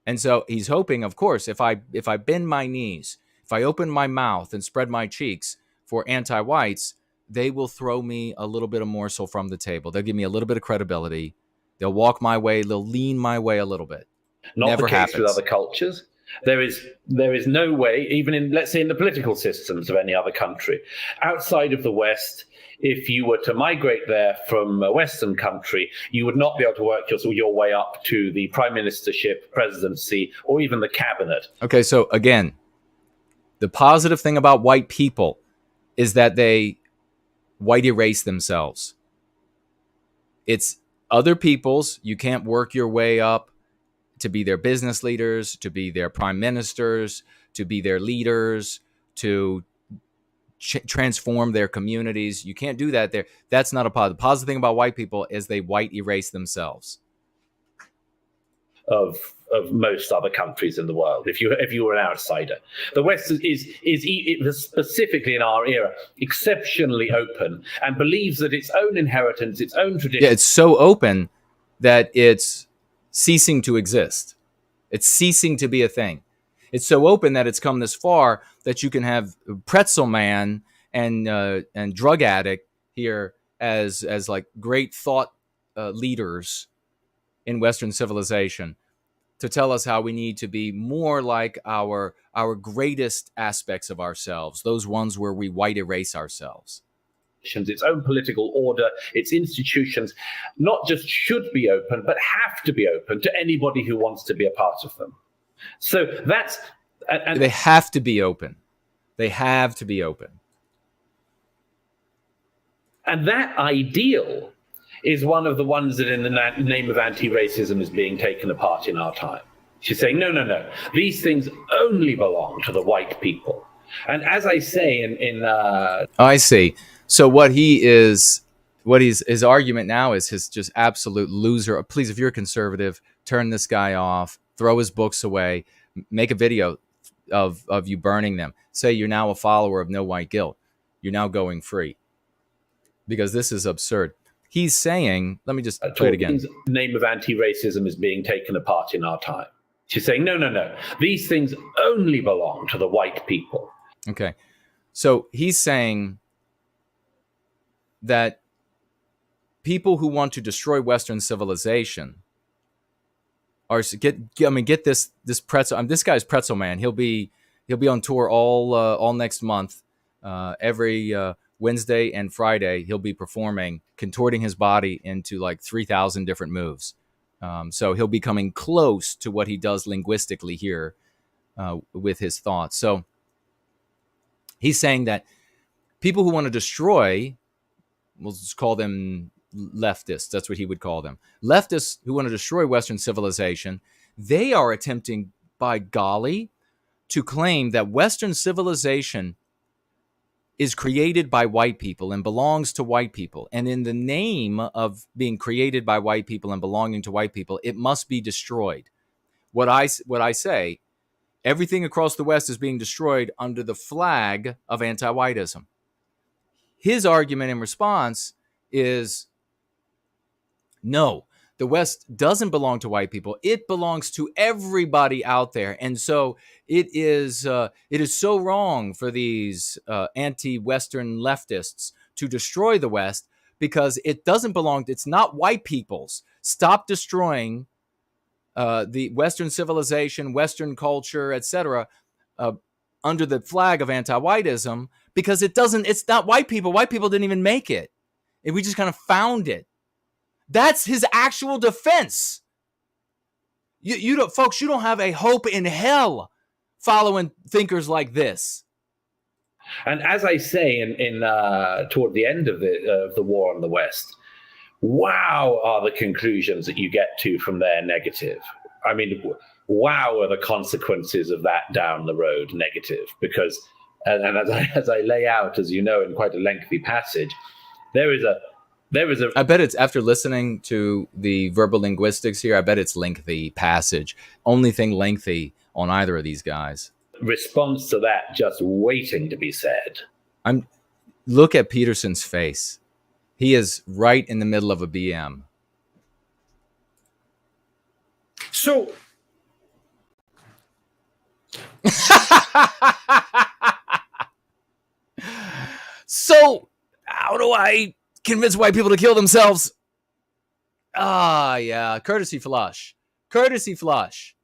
And so he's hoping, of course, if I bend my knees, if I open my mouth and spread my cheeks for anti-whites, they will throw me a little bit of morsel from the table. They'll give me a little bit of credibility. They'll walk my way. They'll lean my way a little bit. Not Never the case happens. with other cultures. There is no way, even in, let's say, in the political systems of any other country, outside of the West, if you were to migrate there from a Western country, you would not be able to work your way up to the prime ministership, presidency, or even the cabinet. Okay, so again, the positive thing about white people is that they white erase themselves. It's other people's. You can't work your way up to be their business leaders, to be their prime ministers, to be their leaders, to transform their communities. You can't do that there. That's not a positive. The positive thing about white people is they white erase themselves. Of most other countries in the world, if you were an outsider, the West is specifically in our era exceptionally open and believes that its own inheritance, its own tradition. Yeah, it's so open that it's ceasing to exist. It's ceasing to be a thing. It's so open that it's come this far that you can have pretzel man and drug addict here as like great thought leaders in Western civilization to tell us how we need to be more like our greatest aspects of ourselves, those ones where we white erase ourselves. Its own political order, its institutions, not just should be open, but have to be open to anybody who wants to be a part of them. So that's... And they have to be open. They have to be open. And that ideal is one of the ones that in the name of anti-racism is being taken apart in our time. She's saying, no, these things only belong to the white people. And as I say I see. So his argument now is his just absolute loser. Please, if you're a conservative, turn this guy off, throw his books away, make a video of you burning them. Say you're now a follower of No White Guilt. You're now going free. Because this is absurd. He's saying, let me just play it again. The name of anti-racism is being taken apart in our time. She's saying, no, these things only belong to the white people. Okay. So he's saying that people who want to destroy Western civilization are get this pretzel. This guy's pretzel man. He'll be on tour all next month. Every Wednesday and Friday, he'll be performing, contorting his body into like 3,000 different moves. So he'll be coming close to what he does linguistically here with his thoughts. So he's saying that people who want to destroy, we'll just call them leftists. That's what he would call them. Leftists who want to destroy Western civilization, they are attempting, by golly, to claim that Western civilization is created by white people and belongs to white people. And in the name of being created by white people and belonging to white people, it must be destroyed. What I say, everything across the West is being destroyed under the flag of anti-whiteism. His argument in response is, no, the West doesn't belong to white people. It belongs to everybody out there. And so it is so wrong for these anti-Western leftists to destroy the West because it doesn't belong. It's not white people's. Stop destroying the Western civilization, Western culture, etc., under the flag of anti-whiteism, because it's not white people. White people didn't even make it. And we just kind of found it. That's his actual defense. You don't, folks, you don't have a hope in hell following thinkers like this. And as I say in toward the end of the war on the West, wow, are the conclusions that you get to from there negative. I mean, wow, are the consequences of that down the road negative? Because, and as I lay out, as you know, in quite a lengthy passage, there is a. I bet it's, after listening to the verbal linguistics here, I bet it's lengthy passage. Only thing lengthy on either of these guys. Response to that just waiting to be said. Look at Peterson's face. He is right in the middle of a BM. So how do I convince white people to kill themselves? Yeah, courtesy flush. Courtesy flush.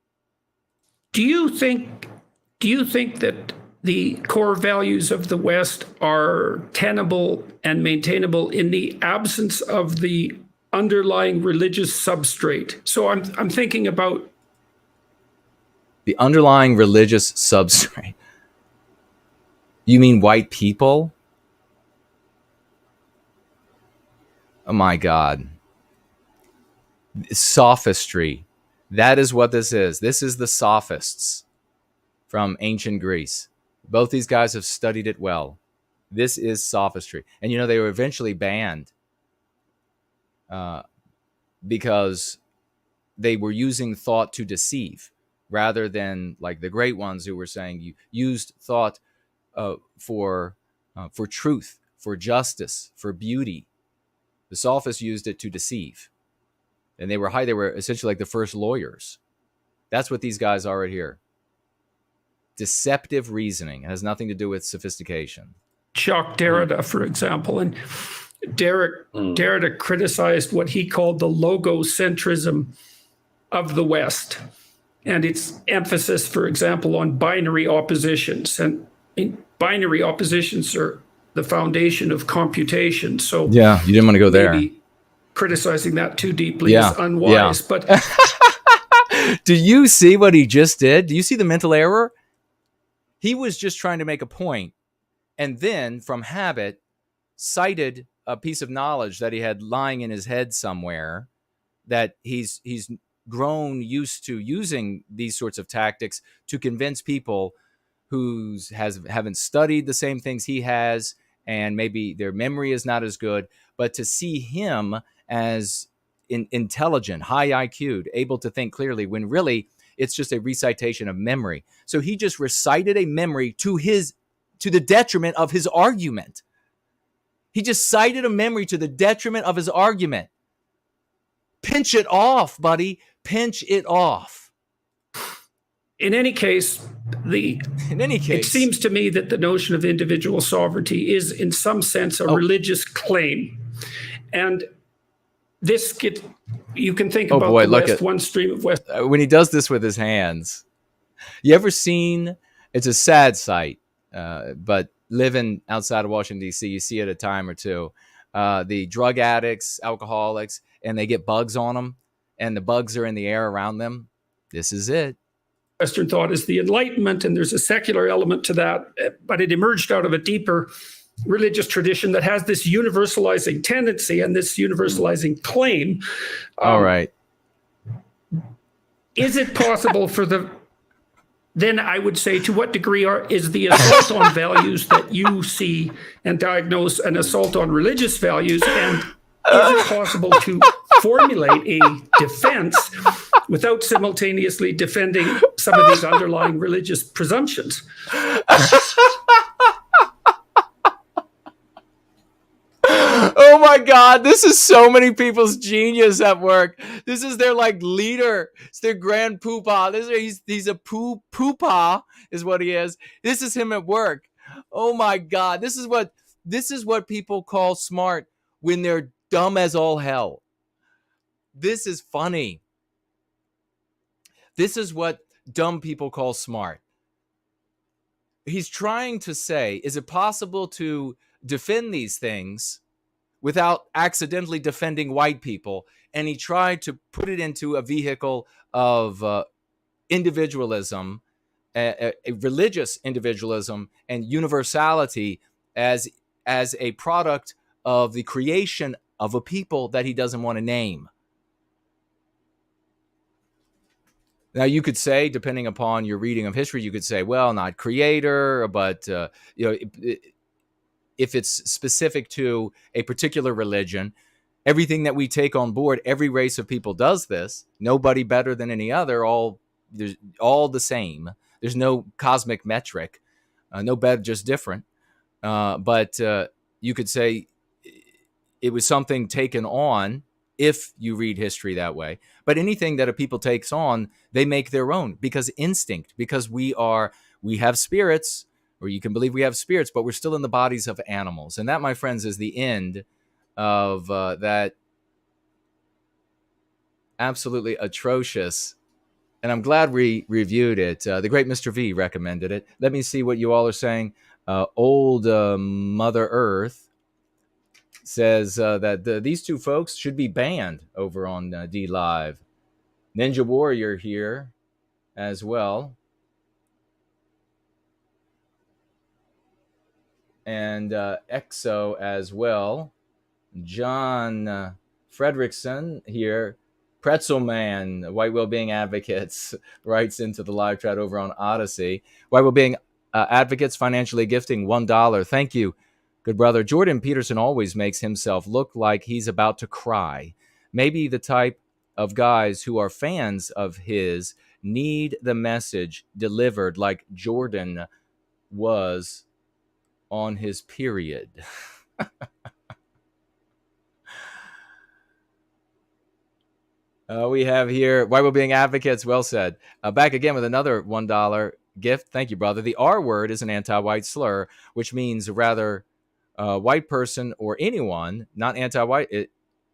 do you think that the core values of the West are tenable and maintainable in the absence of the underlying religious substrate? So I'm thinking about the underlying religious substrate. You mean white people? Oh my God. Sophistry. That is what this is. This is the sophists from ancient Greece. Both these guys have studied it well. This is sophistry. And they were eventually banned because they were using thought to deceive, rather than like the great ones who were saying you used thought for truth, for justice, for beauty. The sophists used it to deceive. And they were essentially like the first lawyers. That's what these guys are right here. Deceptive reasoning. It has nothing to do with sophistication. Jacques Derrida, for example, and Derrida criticized what he called the logocentrism of the West and its emphasis, for example, on binary oppositions. And binary oppositions are the foundation of computation. So yeah, you didn't want to go there. Criticizing that too deeply is unwise. But do you see what he just did? Do you see the mental error? He was just trying to make a point, and then from habit cited a piece of knowledge that he had lying in his head somewhere, that he's grown used to using these sorts of tactics to convince people who haven't studied the same things he has, and maybe their memory is not as good, but to see him as intelligent, high IQ'd, able to think clearly, when really it's just a recitation of memory. So he just recited a memory to the detriment of his argument. He just cited a memory to the detriment of his argument. Pinch it off, buddy. Pinch it off. In any case, it seems to me that the notion of individual sovereignty is, in some sense, a religious claim. And you can think about the West, one stream of West. When he does this with his hands, you ever seen, it's a sad sight, but living outside of Washington, D.C., you see it a time or two, the drug addicts, alcoholics, and they get bugs on them, and the bugs are in the air around them. This is it. Western thought is the Enlightenment, and there's a secular element to that, but it emerged out of a deeper religious tradition that has this universalizing tendency and this universalizing claim. All right. Is it possible then I would say, to what degree is the assault on values that you see and diagnose an assault on religious values? And is it possible to formulate a defense without simultaneously defending some of these underlying religious presumptions? Oh my God, this is so many people's genius at work. This is their leader. It's their grand poopah. He's a poopah is what he is. This is him at work. Oh my God, this is what people call smart when they're dumb as all hell. This is funny. This is what dumb people call smart. He's trying to say, is it possible to defend these things without accidentally defending white people? And he tried to put it into a vehicle of individualism, a religious individualism, and universality as a product of the creation of a people that he doesn't want to name. Now, you could say, depending upon your reading of history, you could say, well, not creator, but if it's specific to a particular religion, everything that we take on board, every race of people does this. Nobody better than any other. All the same. There's no cosmic metric. No better, just different. But you could say it was something taken on, if you read history that way. But anything that a people takes on, they make their own, because instinct, because we have spirits, or you can believe we have spirits, but we're still in the bodies of animals. And that, my friends, is the end of that absolutely atrocious. And I'm glad we reviewed it. The great Mr. V recommended it. Let me see what you all are saying. Old Mother Earth says that these two folks should be banned over on D Live. Ninja Warrior here as well. And Exo as well. John Fredrickson here. Pretzel Man, White Wellbeing Advocates, writes into the live chat over on Odyssey. White Wellbeing Advocates financially gifting $1. Thank you, good brother. Jordan Peterson always makes himself look like he's about to cry. Maybe the type of guys who are fans of his need the message delivered like Jordan was on his period. We have here White Wellbeing Advocates. Well said. Back again with another $1 gift. Thank you, brother. The R word is an anti-white slur, which means rather white person or anyone, not anti-white.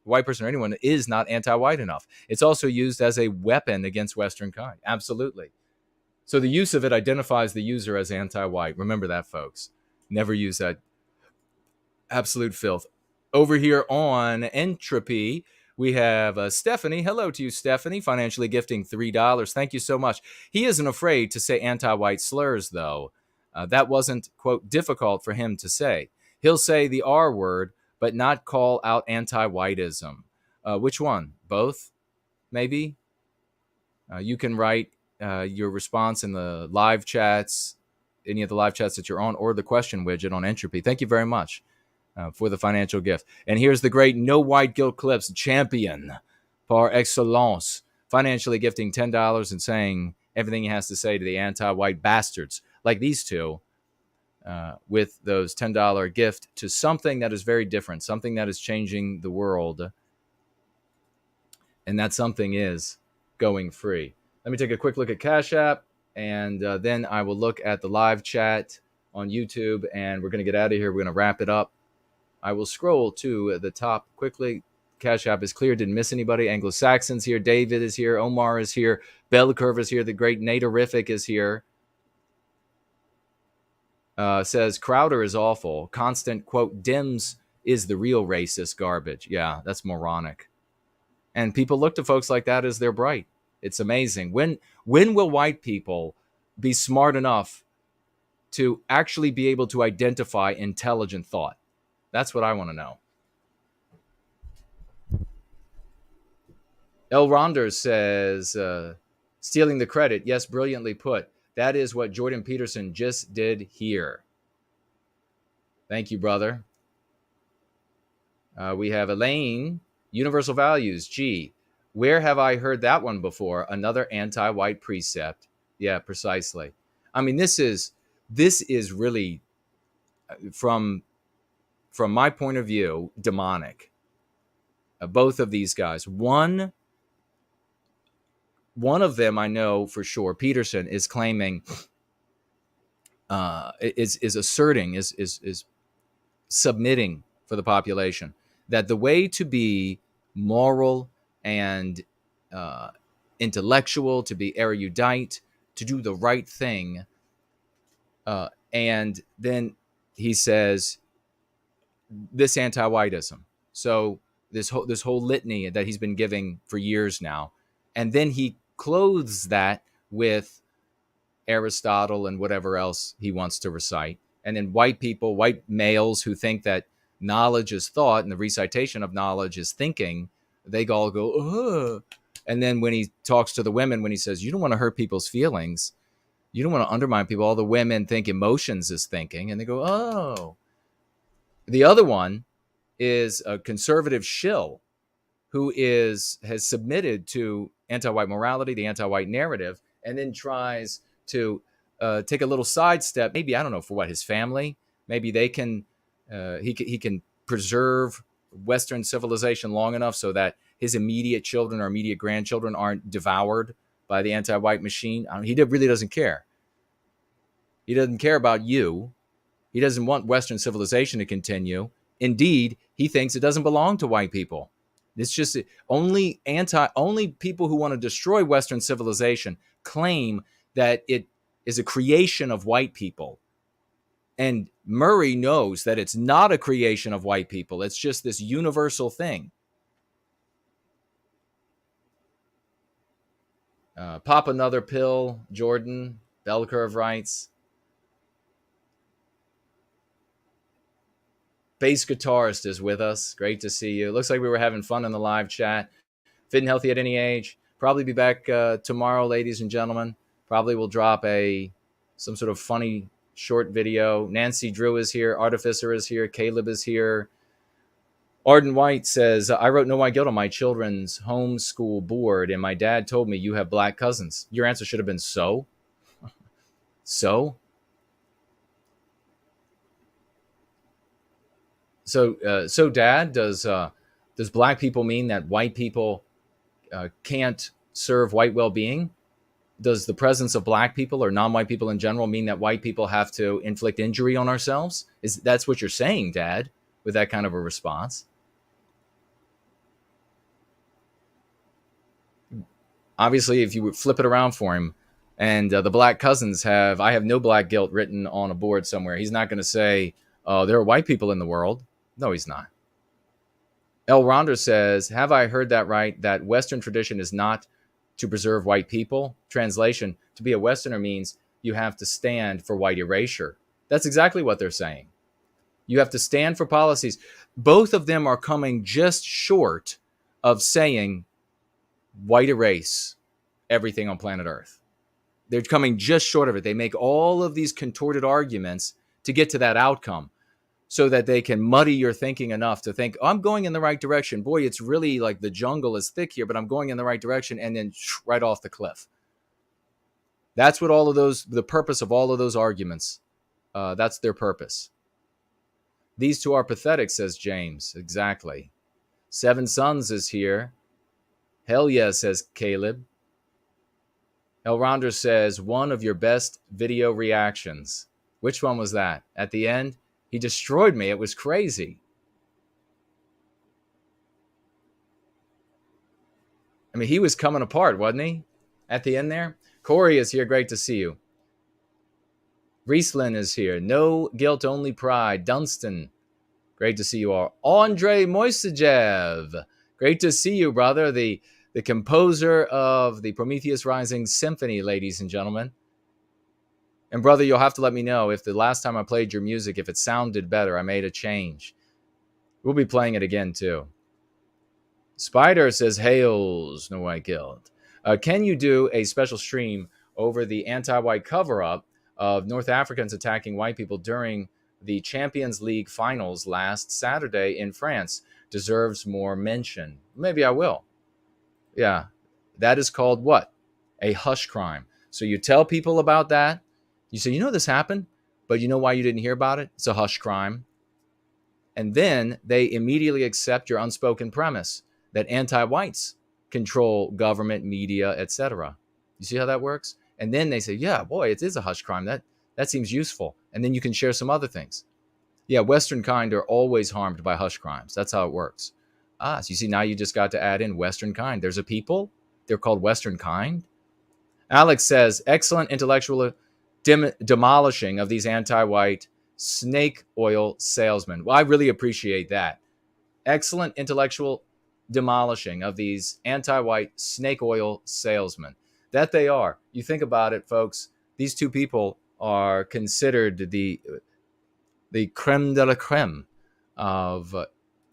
White person or anyone is not anti-white enough. It's also used as a weapon against Western kind. Absolutely. So the use of it identifies the user as anti-white. Remember that, folks. Never use that absolute filth. Over here on Entropy, we have Stephanie. Hello to you, Stephanie. Financially gifting $3. Thank you so much. He isn't afraid to say anti-white slurs, though. That wasn't, quote, difficult for him to say. He'll say the R word, but not call out anti-whiteism. Which one? Both? Maybe? You can write your response in the live chats, any of the live chats that you're on, or the question widget on Entropy. Thank you very much for the financial gift. And here's the great No White Guilt Clips champion par excellence, financially gifting $10 and saying everything he has to say to the anti-white bastards like these two, with those $10 gift to something that is very different, something that is changing the world. And that something is going free. Let me take a quick look at Cash App, and then I will look at the live chat on YouTube, and we're going to get out of here. We're going to wrap it up. I will scroll to the top quickly. Cash App is clear. Didn't miss anybody. Anglo-Saxon's here. David is here. Omar is here. Bell Curve is here. The great Naterific is here. Says Crowder is awful. Constant, quote, Dems is the real racist garbage. Yeah, that's moronic. And people look to folks like that as they're bright. It's amazing. When will white people be smart enough to actually be able to identify intelligent thought? That's what I want to know. El Ronder says, stealing the credit. Yes, brilliantly put. That is what Jordan Peterson just did here. Thank you, brother. We have Elaine. Universal values. Gee, where have I heard that one before? Another anti-white precept. Yeah, precisely. I mean, this is really, from my point of view, demonic. Both of these guys. One of them, I know for sure, Peterson, is claiming, is asserting, is submitting for the population that the way to be moral and intellectual, to be erudite, to do the right thing. And then he says this anti-whiteism. So this whole litany that he's been giving for years now, and then he clothes that with Aristotle and whatever else he wants to recite. And then white people, white males who think that knowledge is thought and the recitation of knowledge is thinking, they all go, ugh. And then when he talks to the women, when he says, you don't want to hurt people's feelings, you don't want to undermine people, all the women think emotions is thinking, and they go, oh. The other one is a conservative shill who has submitted to anti-white morality, the anti-white narrative, and then tries to take a little sidestep. Maybe, I don't know, for what, his family. Maybe they can he can preserve Western civilization long enough so that his immediate children or immediate grandchildren aren't devoured by the anti-white machine. He really doesn't care. He doesn't care about you. He doesn't want Western civilization to continue. Indeed, he thinks it doesn't belong to white people. It's just only people who want to destroy Western civilization claim that it is a creation of white people. And Murray knows that it's not a creation of white people. It's just this universal thing. Pop another pill, Jordan. Bell Curve writes. Bass guitarist is with us. Great to see you. Looks like we were having fun in the live chat. Fit and healthy at any age. Probably be back tomorrow, ladies and gentlemen. Probably will drop some sort of funny short video. Nancy Drew is here. Artificer is here. Caleb is here. Arden White says, I wrote No White Guilt on my children's homeschool board, and my dad told me you have black cousins. Your answer should have been so. So? So, Dad, does black people mean that white people can't serve white well-being? Does the presence of black people or non-white people in general mean that white people have to inflict injury on ourselves? That's what you're saying, Dad, with that kind of a response? Obviously, if you would flip it around for him, and the black cousins I have no black guilt written on a board somewhere, he's not going to say, oh, there are white people in the world. No, he's not. El Ronder says, have I heard that right? That Western tradition is not to preserve white people? Translation, to be a Westerner means you have to stand for white erasure. That's exactly what they're saying. You have to stand for policies. Both of them are coming just short of saying white erase everything on planet Earth. They're coming just short of it. They make all of these contorted arguments to get to that outcome, so that they can muddy your thinking enough to think, oh, I'm going in the right direction. Boy, it's really like the jungle is thick here, but I'm going in the right direction, and then right off the cliff. That's what the purpose of all of those arguments, that's their purpose. These two are pathetic, says James. Exactly. Seven Sons is here. Hell yeah, says Caleb. El Ronder says, one of your best video reactions. Which one was that? At the end? He destroyed me. It was crazy. I mean, he was coming apart, wasn't he? At the end there. Corey is here. Great to see you. Rieslin is here. No guilt, only pride. Dunstan. Great to see you all. Andre Moisejev. Great to see you, brother. The composer of the Prometheus Rising Symphony, ladies and gentlemen. And brother, you'll have to let me know if the last time I played your music, if it sounded better, I made a change. We'll be playing it again, too. Spider says, hails, No White Guilt. Can you do a special stream over the anti-white cover-up of North Africans attacking white people during the Champions League finals last Saturday in France? Deserves more mention. Maybe I will. Yeah. That is called what? A hush crime. So you tell people about that. You say, this happened, but you know why you didn't hear about it? It's a hush crime. And then they immediately accept your unspoken premise that anti-whites control government, media, etc. You see how that works? And then they say, yeah, boy, it is a hush crime. That seems useful. And then you can share some other things. Yeah, Western kind are always harmed by hush crimes. That's how it works. So you see, now you just got to add in Western kind. There's a people they're called Western kind. Alex says, excellent intellectual demolishing of these anti-white snake oil salesmen. Well, I really appreciate that. Excellent intellectual demolishing of these anti-white snake oil salesmen. That they are. You think about it, folks. These two people are considered the creme de la creme of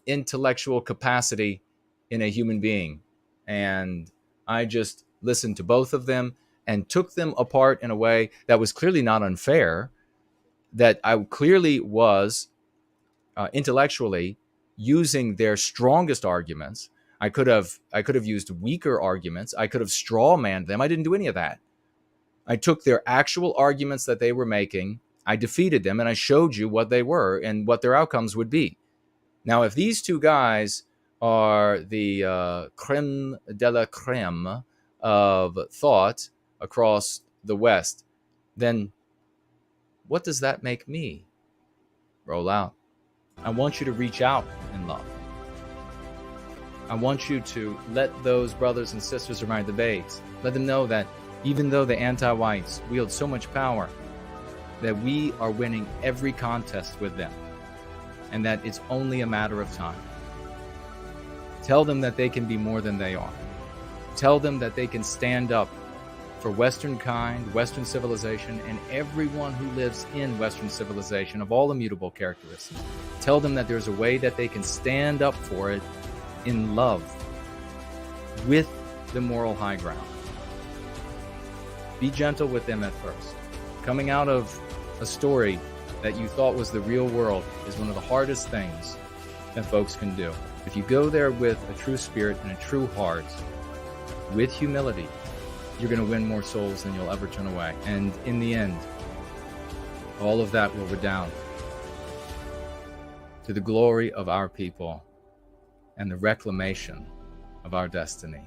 intellectual capacity in a human being. And I just listened to both of them and took them apart in a way that was clearly not unfair, that I clearly was intellectually using their strongest arguments. I could have used weaker arguments. I could have straw-manned them. I didn't do any of that. I took their actual arguments that they were making, I defeated them, and I showed you what they were and what their outcomes would be. Now, if these two guys are the creme de la creme of thought across the West, then what does that make me? Roll out. I want you to reach out in love. I want you to let those brothers and sisters around the base, let them know that even though the anti-whites wield so much power, that we are winning every contest with them, and that it's only a matter of time. Tell them that they can be more than they are. Tell them that they can stand up for Western kind, Western civilization, and everyone who lives in Western civilization of all immutable characteristics. Tell them that there's a way that they can stand up for it in love with the moral high ground. Be gentle with them at first. Coming out of a story that you thought was the real world is one of the hardest things that folks can do. If you go there with a true spirit and a true heart, with humility, you're going to win more souls than you'll ever turn away. And in the end, all of that will redound to the glory of our people and the reclamation of our destiny.